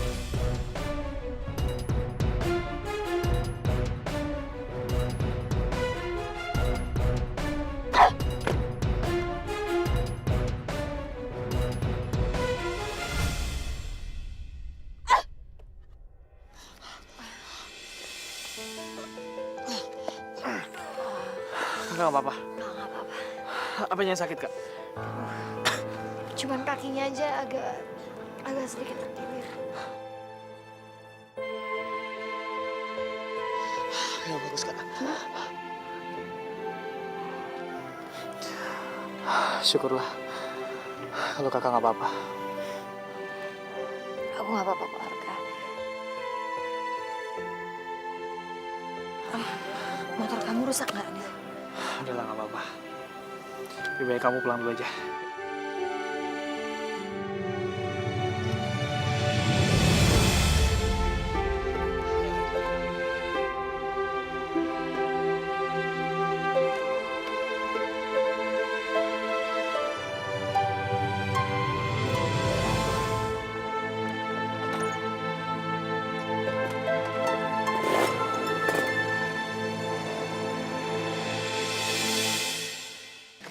Enggak apa-apa. Nggak apa-apa. Apanya yang sakit, Kak? Cuman kakinya aja agak sedikit terkilir. Ya bagus, Kak. Syukurlah kalau kakak nggak apa-apa. Aku nggak apa-apa kok, Arka. Motor kamu rusak nggak nih? Udah lah, nggak apa-apa. Lebih baik kamu pulang dulu aja.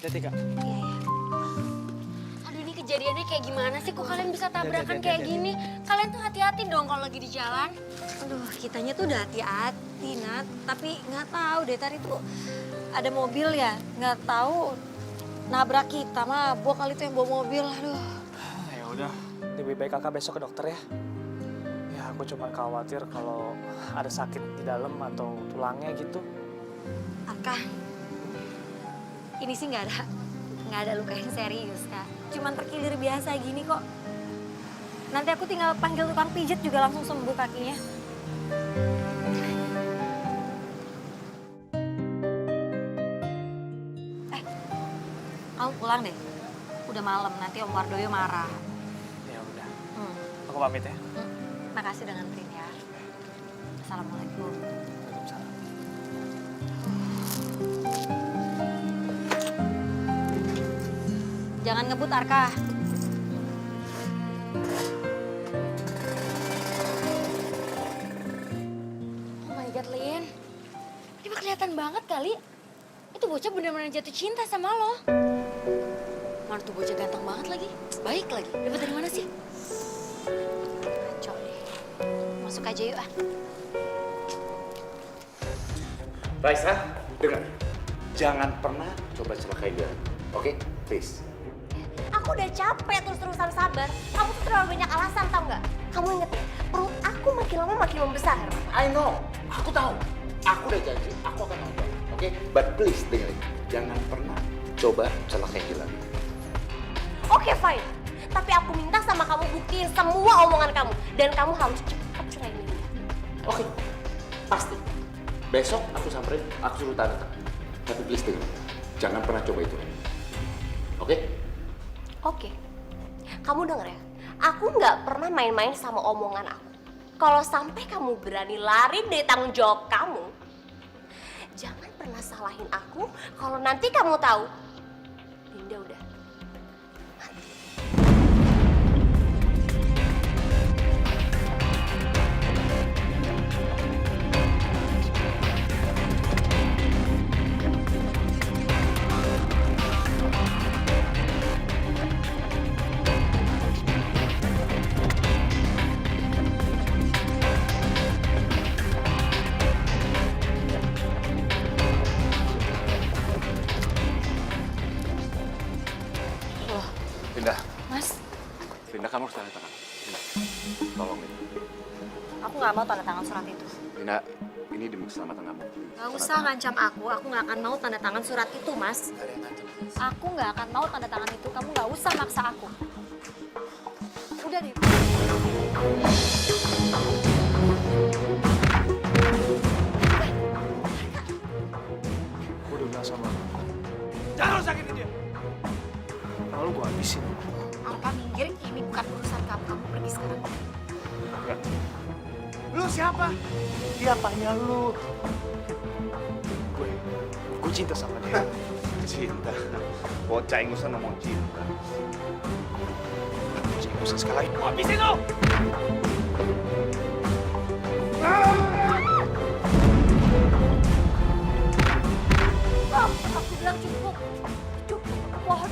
Hati-hati, Kak. Aduh, ini kejadiannya kayak gimana sih? Kok kalian bisa tabrakan Hati-hati, kayak hati-hati. gini? Kalian tuh hati-hati dong kalau lagi di jalan. Aduh, kitanya tuh udah hati-hati, Nat. Tapi nggak tahu deh, tadi tuh ada mobil ya. Nggak tahu nabrak kita, mabok kali itu yang bawa mobil. Aduh. Ya udah, lebih baik kakak besok ke dokter ya. Ya aku cuma khawatir kalau ada sakit di dalam atau tulangnya gitu. Arka, ini sih nggak ada luka yang serius, Kak. Cuman terkilir biasa gini kok. Nanti aku tinggal panggil tukang pijat juga langsung sembuh kakinya. Kamu pulang deh. Udah malam, nanti Om Wardoyo marah. Ya udah, Hmm. aku pamit ya. Makasih udah nganterin ya. Assalamualaikum. Waalaikumsalam. Jangan ngebut, Arka. Oh my God, Lin. Ini mah kelihatan banget kali. Itu bocah bener-bener jatuh cinta sama lo. Mana tuh bocah ganteng banget lagi. Baik lagi. Dapat dari mana sih? Kacau deh. Masuk aja yuk, ah. Raisa, dengar. Jangan pernah coba celakai dia. Oke? Please. Aku udah capek terus-terusan sabar. Kamu tuh terlalu banyak alasan, tau nggak? Kamu inget ya, perut aku makin lama makin membesar. I know. Aku tahu. Aku udah janji. Aku akan nonton. Oke? But please dengerin. Jangan pernah coba celakai dia lagi. Oke, fine. Tapi aku minta sama kamu buktiin semua omongan kamu. Dan kamu harus cepat ceraiin dia. Oke? Pasti. Besok aku samperin. Aku suruh tanda tangan. Tapi please dengerin. Jangan pernah coba itu lagi. Oke? Oke. Kamu denger ya, aku nggak pernah main-main sama omongan aku. Kalau sampai kamu berani lari dari tanggung jawab kamu, jangan pernah salahin aku kalau nanti kamu tahu Dinda udah mati. Dinda, Mas, Dinda kamu harus tanda tangan. Dinda, tolong Dinda. aku nggak mau tanda tangan surat itu. Dinda, ini demi keselamatan kamu. Gak usah ngancam aku nggak akan mau tanda tangan surat itu, Mas. Gak ada yang ngancam. Aku nggak akan mau tanda tangan itu, kamu nggak usah maksa aku. Udah deh. Aku udah bilang sama lo. Jangan lo sakitin dia. Lalu gue habisin. Arka minggir, ini bukan urusan kamu. Kamu pergi sekarang. Lu siapa? Siapanya lu? Gue cinta sama dia. Cinta. Bocah yang usah ngomong cinta. Cinta usah sekali lagi. Gue habisin lu! Aku bilang cukup. Cukup, aku mohon.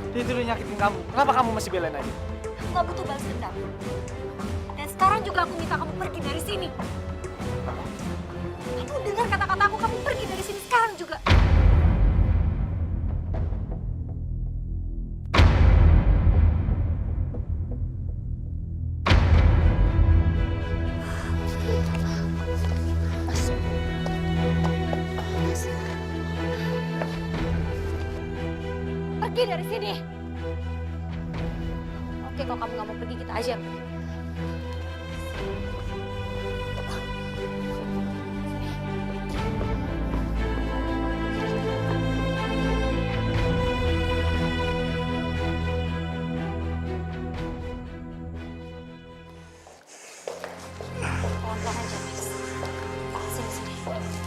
Dia itu udah nyakitin kamu. Kenapa kamu masih belain aja? Aku nggak butuh balas dendam. Dan sekarang juga aku minta kamu pergi dari sini. Kamu dengar kata-kata aku, kamu pergi dari sini sekarang juga. Pergi dari sini. Oke, kalau kamu nggak mau pergi, kita aja yang pergi. Pelan-pelan aja, Mas. Sini, sini. Pelan-pelan,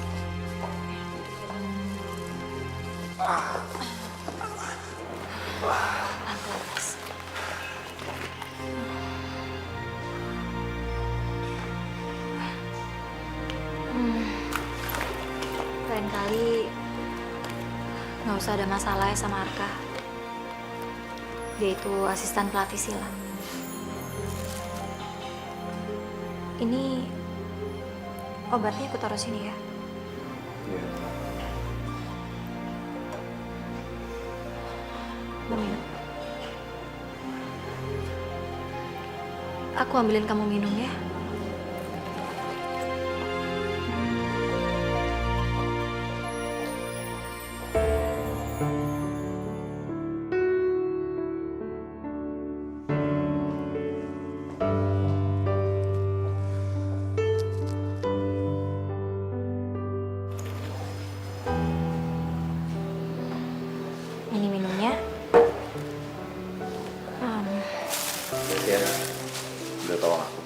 Mas. Lain kali nggak usah ada masalah ya sama Arka. Dia itu asisten pelatih silat. Ini obatnya aku taruh sini ya. Mau minum? Aku ambilin kamu minum ya. Ini minumnya. Ya, udah tolong aku.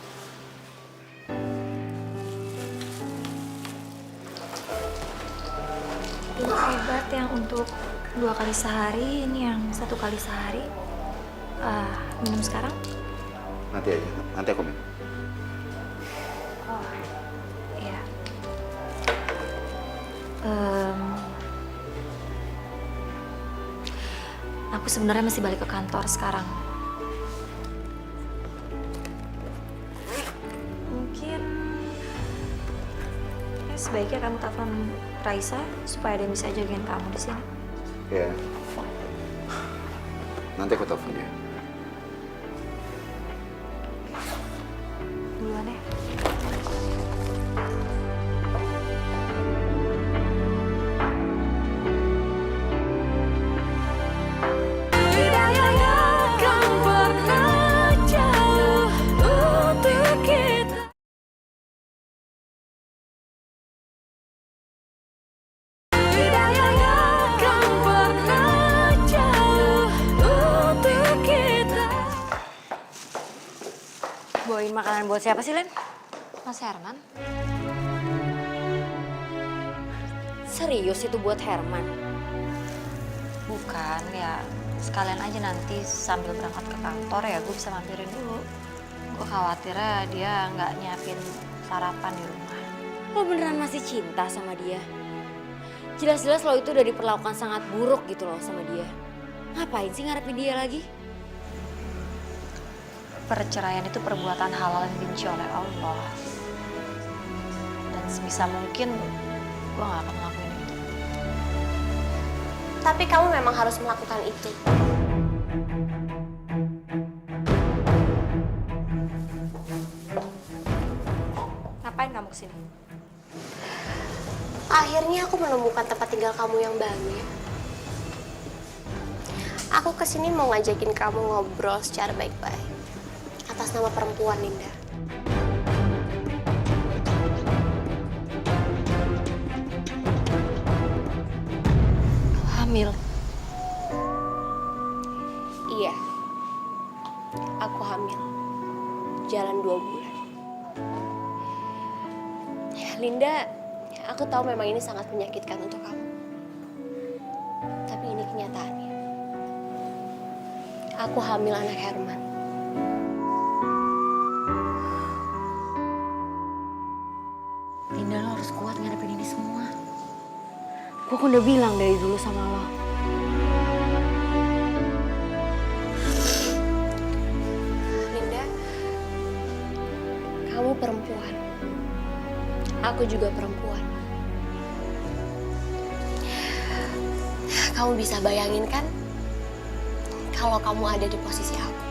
Ini obat yang untuk 2 kali sehari, ini yang 1 kali sehari. Minum sekarang? Nanti aja, nanti aku minum. Oh, iya. Aku sebenarnya masih balik ke kantor sekarang. Mungkin ya sebaiknya kamu telepon Raisa supaya dia bisa jagain kamu di sini. Ya. Nanti aku telepon dia. Duluan ya. Bawain makanan buat siapa sih, Len? Mas Herman? Serius itu buat Herman? Bukan, ya sekalian aja nanti sambil berangkat ke kantor ya gue bisa mampirin dulu. Gue khawatirnya dia nggak nyiapin sarapan di rumah. Lo beneran masih cinta sama dia? Jelas-jelas lo itu udah diperlakukan sangat buruk gitu loh sama dia. Ngapain sih ngarepin dia lagi? Perceraian itu perbuatan halal yang dibenci oleh Allah. Dan sebisa mungkin gue gak akan melakukan itu. Tapi kamu memang harus melakukan itu. Ngapain kamu kesini? Akhirnya aku menemukan tempat tinggal kamu yang baru ya. Aku kesini mau ngajakin kamu ngobrol secara baik-baik. Atas nama perempuan, Linda. Hamil. Iya. Aku hamil. Jalan 2 bulan. Ya, Linda, aku tahu memang ini sangat menyakitkan untuk kamu. Tapi ini kenyataannya. Aku hamil anak Herman. Linda, lo harus kuat ngadepin ini semua. Gue kan udah bilang dari dulu sama lo. Linda, kamu perempuan. Aku juga perempuan. Kamu bisa bayangin kan? Kalau kamu ada di posisi aku.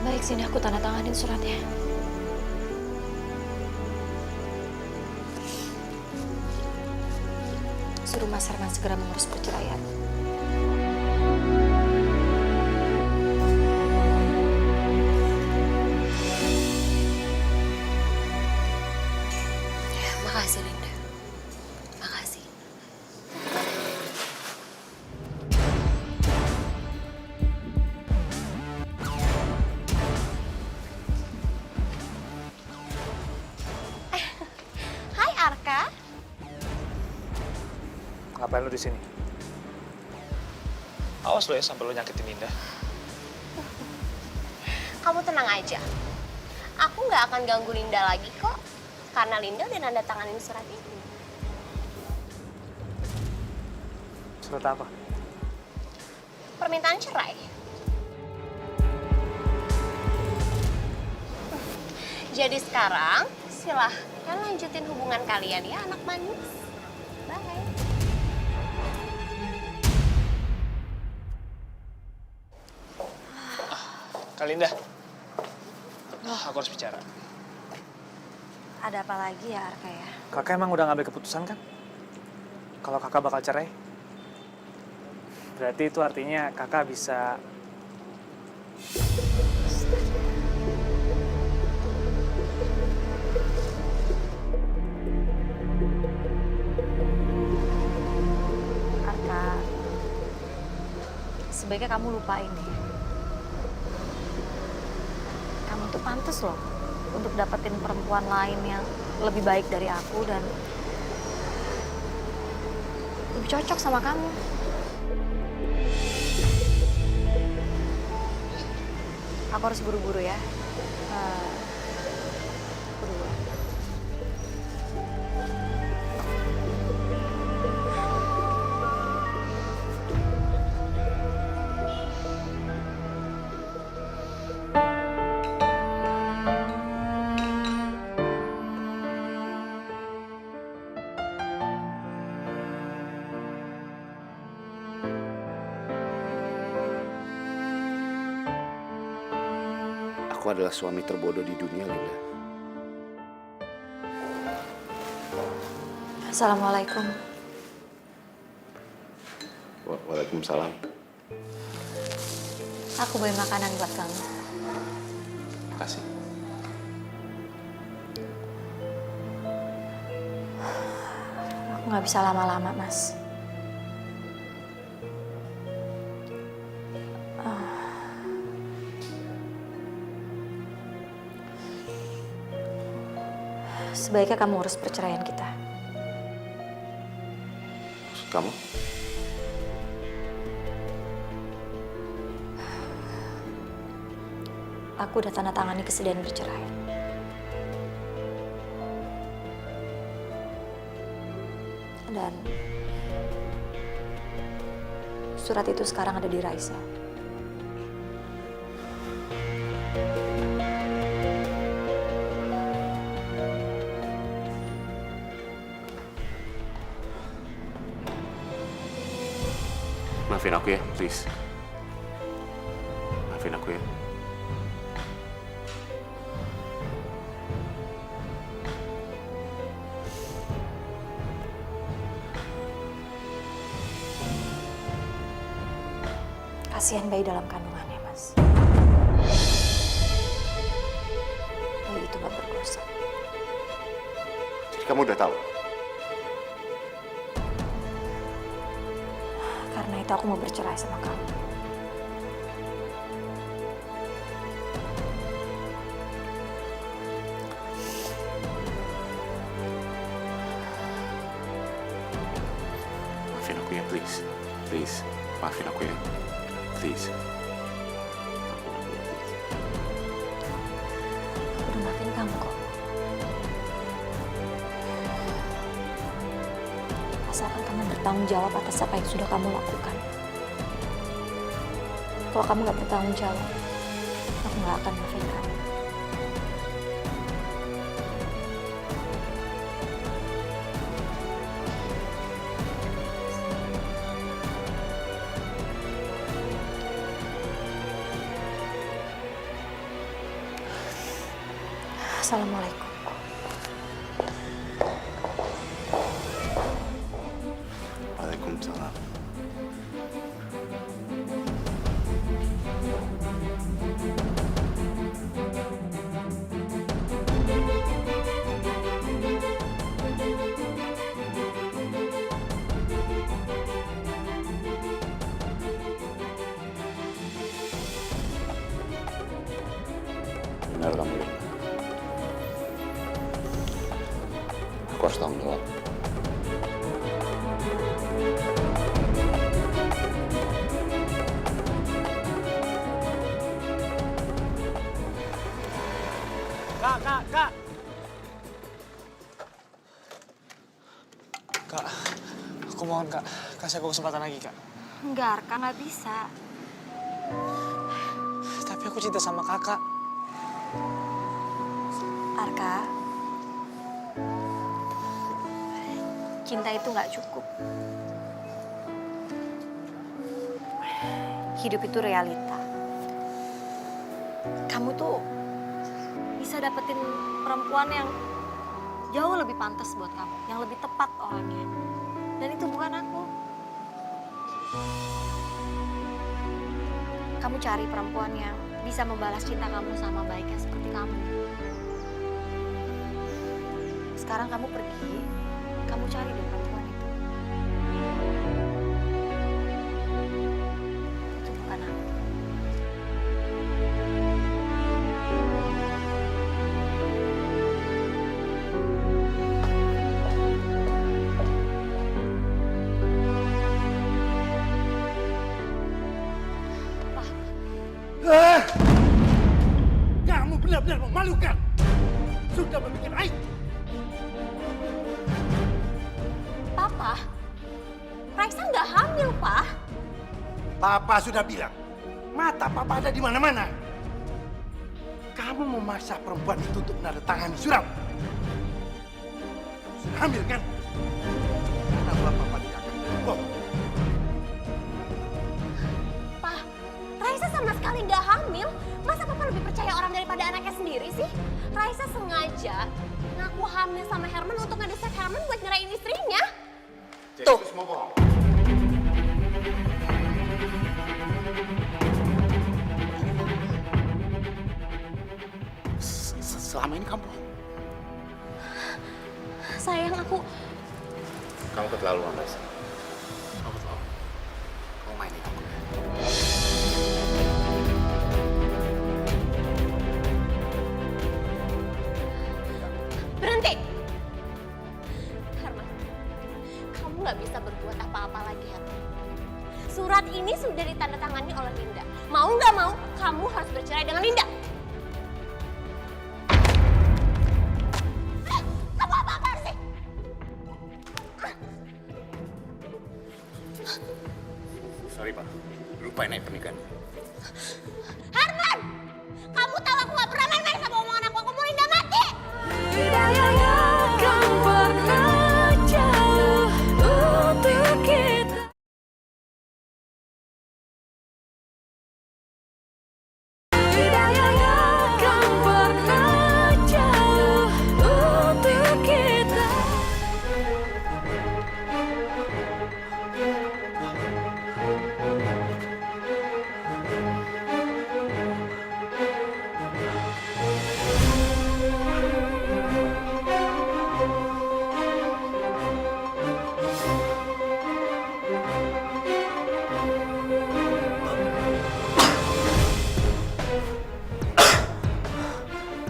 Baik, sini aku tanda tanganin suratnya. Suruh Mas Herman segera mengurus perceraian. Ya, makasih Linda. Makasih. Hai Arka. Ngapain lu di sini? Awas lo ya sampai lu nyakitin Linda. Kamu tenang aja. Aku nggak akan ganggu Linda lagi kok. Karena Linda udah nanda tanganin surat itu. Surat apa? Permintaan cerai. Jadi sekarang silahkan lanjutin hubungan kalian ya anak manis. Bye. Kak Linda. Aku harus bicara. Ada apa lagi ya, Arka ya? Kakak emang udah ngambil keputusan kan? Kalau kakak bakal cerai? Berarti itu artinya kakak bisa... Arka, sebaiknya kamu lupain deh. Kamu tuh pantas loh untuk dapetin perempuan lain yang lebih baik dari aku dan lebih cocok sama kamu. Aku harus buru-buru ya. Aku duluan. Aku adalah suami terbodoh di dunia, Linda. Assalamualaikum. Waalaikumsalam. Aku bawa makanan buat kamu. Makasih. Aku nggak bisa lama-lama, Mas. Sebaiknya kamu urus perceraian kita. Maksud kamu? Aku udah tanda tangani kesediaan bercerai. Dan surat itu sekarang ada di Raisa. Maafin aku ya, please. Maafin aku ya. Kasihan bayi dalam kandungannya, Mas. Bayi itu gak berdosa. Jadi kamu udah tahu? Karena itu aku mau bercerai sama kamu. Maafin aku ya, please. Please, maafin aku ya. Please. Aku udah maafin kamu kok. asalkan kamu bertanggung jawab atas apa yang sudah kamu lakukan. Kalau kamu gak bertanggung jawab, aku gak akan maafin kamu. Assalamualaikum. Waalaikumsalam. Benar kamu, Lina. Aku harus tanggung jawab. Kak. Kak, aku mohon kak, kasih aku kesempatan lagi kak. Enggak, Arka, nggak bisa. Tapi aku cinta sama kakak. Arka, cinta itu nggak cukup. Hidup itu realita. Kamu tuh bisa dapetin perempuan yang jauh lebih pantas buat kamu, yang lebih tepat orangnya. Dan itu bukan aku. Kamu cari perempuan yang bisa membalas cinta kamu sama baiknya seperti kamu. Sekarang kamu pergi, kamu cari deh perempuan itu. Itu bukan aku. Kamu benar-benar memalukan. Sudah membuat aib. Papa, Raisa nggak hamil, Pak. Papa sudah bilang, mata Papa ada di mana-mana. Kamu memaksa perempuan itu untuk menandatangani surat. Sudah hamil kan? Kenapa Papa tidak akan bohong? Pak, Raisa sama sekali nggak hamil. Masa Papa lebih percaya orang daripada anaknya sendiri sih? Raisa sengaja ngaku hamil sama Herman untuk ngedesak Herman buat nyerahin istrinya. Tuh. Itu semua bohong. Selama ini kamu bohong. Sayang, aku... Kamu keterlaluan, Raisa. Kamu keterlaluan. Kamu mainin aku. Berhenti! Herman, kamu nggak bisa berbuat apa-apa lagi, Herman. Surat ini sudah ditandatangani oleh Linda. Mau nggak mau, kamu harus bercerai dengan Linda. Kamu apa-apaan sih? Sorry, Pak. Lupain aja pernikahan. Herman! Kamu tahu aku nggak pernah main-main sama omongan aku. Aku mau Linda mati!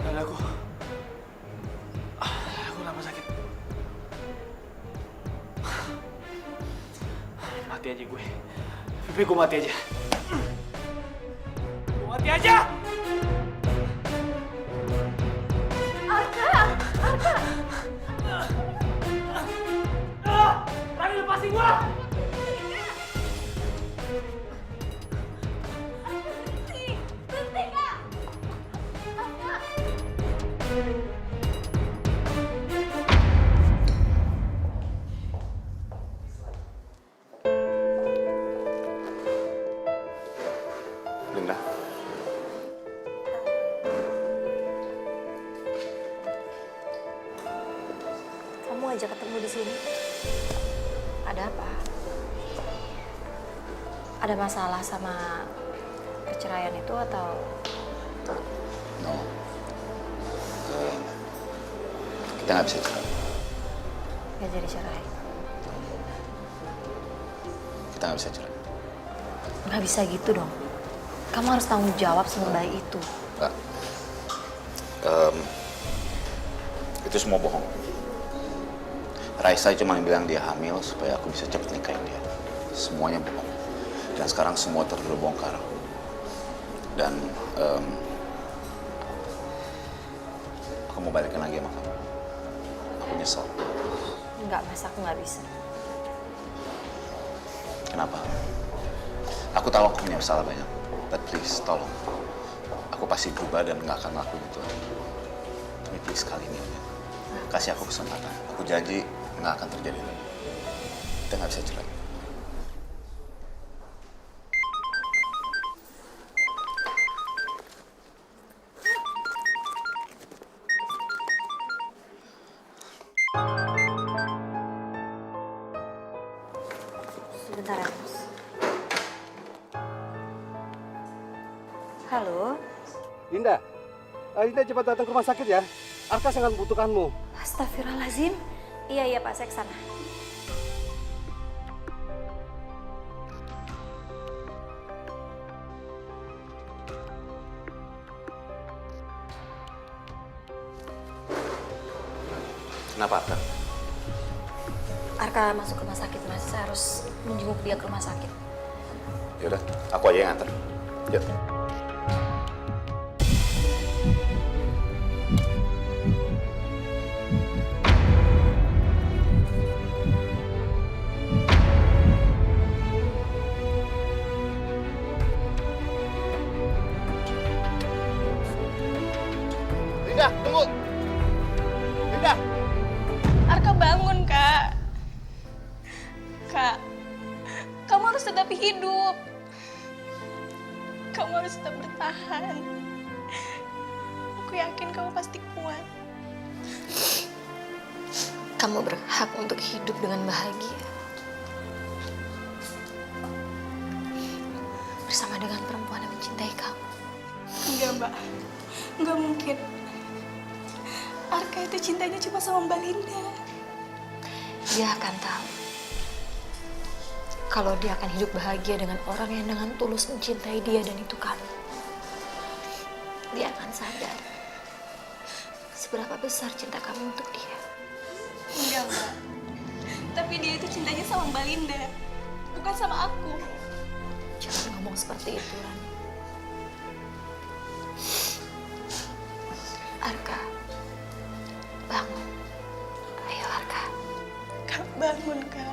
Dadaku. Aku kenapa sakit? Mati aja gue. Pipi gue mati aja. Gue mati aja! Arka! Rani, Linda, Kamu aja ketemu di sini. Ada apa? Ada masalah sama perceraian itu atau no. Kita nggak bisa cerai. nggak jadi cerai? Kita nggak bisa cerai. Nggak bisa gitu dong. Kamu harus tanggung jawab sama bayi itu. Nggak. Itu semua bohong. Raisa cuma bilang dia hamil supaya aku bisa cepet nikahin dia. Semuanya bohong. Dan sekarang semua terbongkar. Dan aku mau balikin lagi sama kamu. Aku nyesel. Nggak, Mas, aku nggak bisa. Kenapa? Aku tahu aku punya salah banyak. But please, tolong. Aku pasti berubah dan nggak akan ngelakuin itu lagi. Tapi please kali ini ya. Kasih aku kesempatan. Aku janji nggak akan terjadi lagi. Kita nggak bisa cerai. Sebentar ya, Mas. Halo, Dinda, Dinda cepat datang ke rumah sakit ya. Arka sangat membutuhkanmu. astagfirullahaladzim. Iya, Pak, saya kesana. Kenapa, Arka? Arka masuk ke rumah sakit, Mas. Saya harus menjenguk dia ke rumah sakit. Yaudah, aku aja yang antar. Yuk. Dinda, tunggu. Dinda. Arka bangun, Kak. Kak, kamu harus tetap hidup. Kamu harus tetap bertahan. Aku yakin kamu pasti kuat. Kamu berhak untuk hidup dengan bahagia. Bersama dengan perempuan yang mencintai kamu. Enggak, Mbak. Enggak mungkin. Arka itu cintanya cuma sama Mbak Linda. Dia akan tahu kalau dia akan hidup bahagia dengan orang yang dengan tulus mencintai dia, dan itu kamu. Dia akan sadar seberapa besar cinta kamu untuk dia. Enggak, Mbak. Tapi dia itu cintanya sama Mbak Linda, bukan sama aku. Jangan ngomong seperti itu, Ran. Arka, bangun. Ayo, Arka. Kak, bangun, Kak.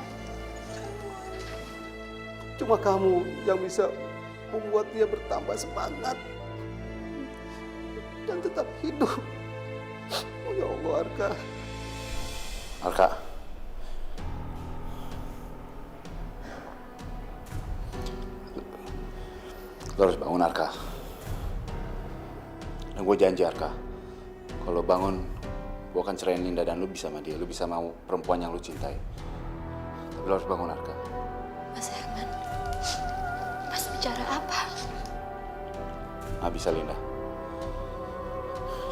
Cuma kamu yang bisa membuat dia bertambah semangat dan tetap hidup. Oh ya Allah, Arka. Arka. Lo harus bangun, Arka. Dan gue janji, Arka. Kalau bangun, gue akan ceraiin Linda dan lu bisa sama dia. Lu bisa mau perempuan yang lu cintai. Tapi lo harus bangun, Arka. Mas Herman, Mas bicara apa? Nggak bisa, Linda.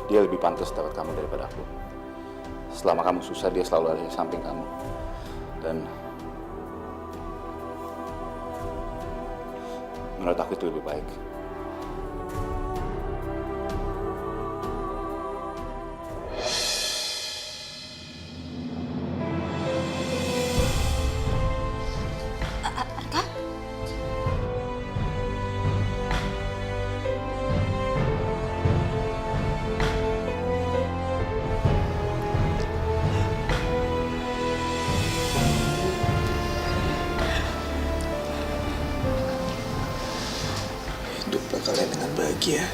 Dia lebih pantas dapat kamu daripada aku. Selama kamu susah, dia selalu ada di samping kamu. Dan menurut aku itu lebih baik. Arka? Hiduplah kalian dengan bahagia.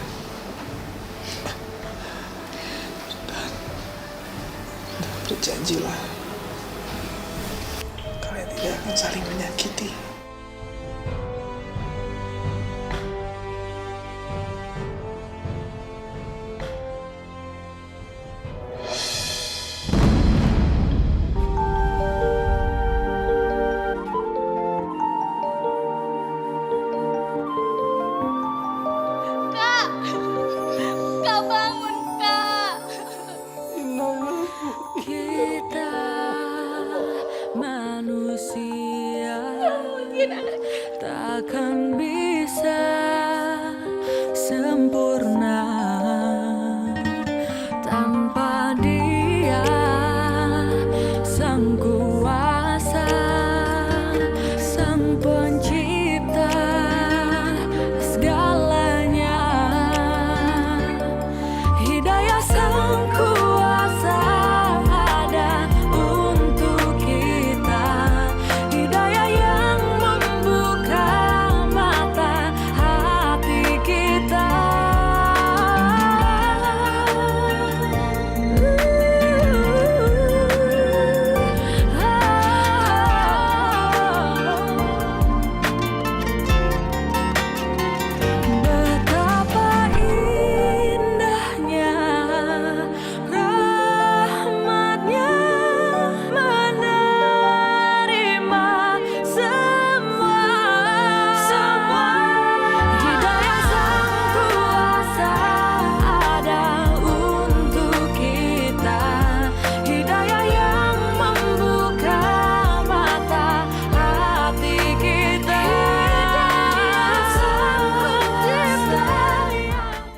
Berjanjilah, kalian tidak akan saling menyakiti.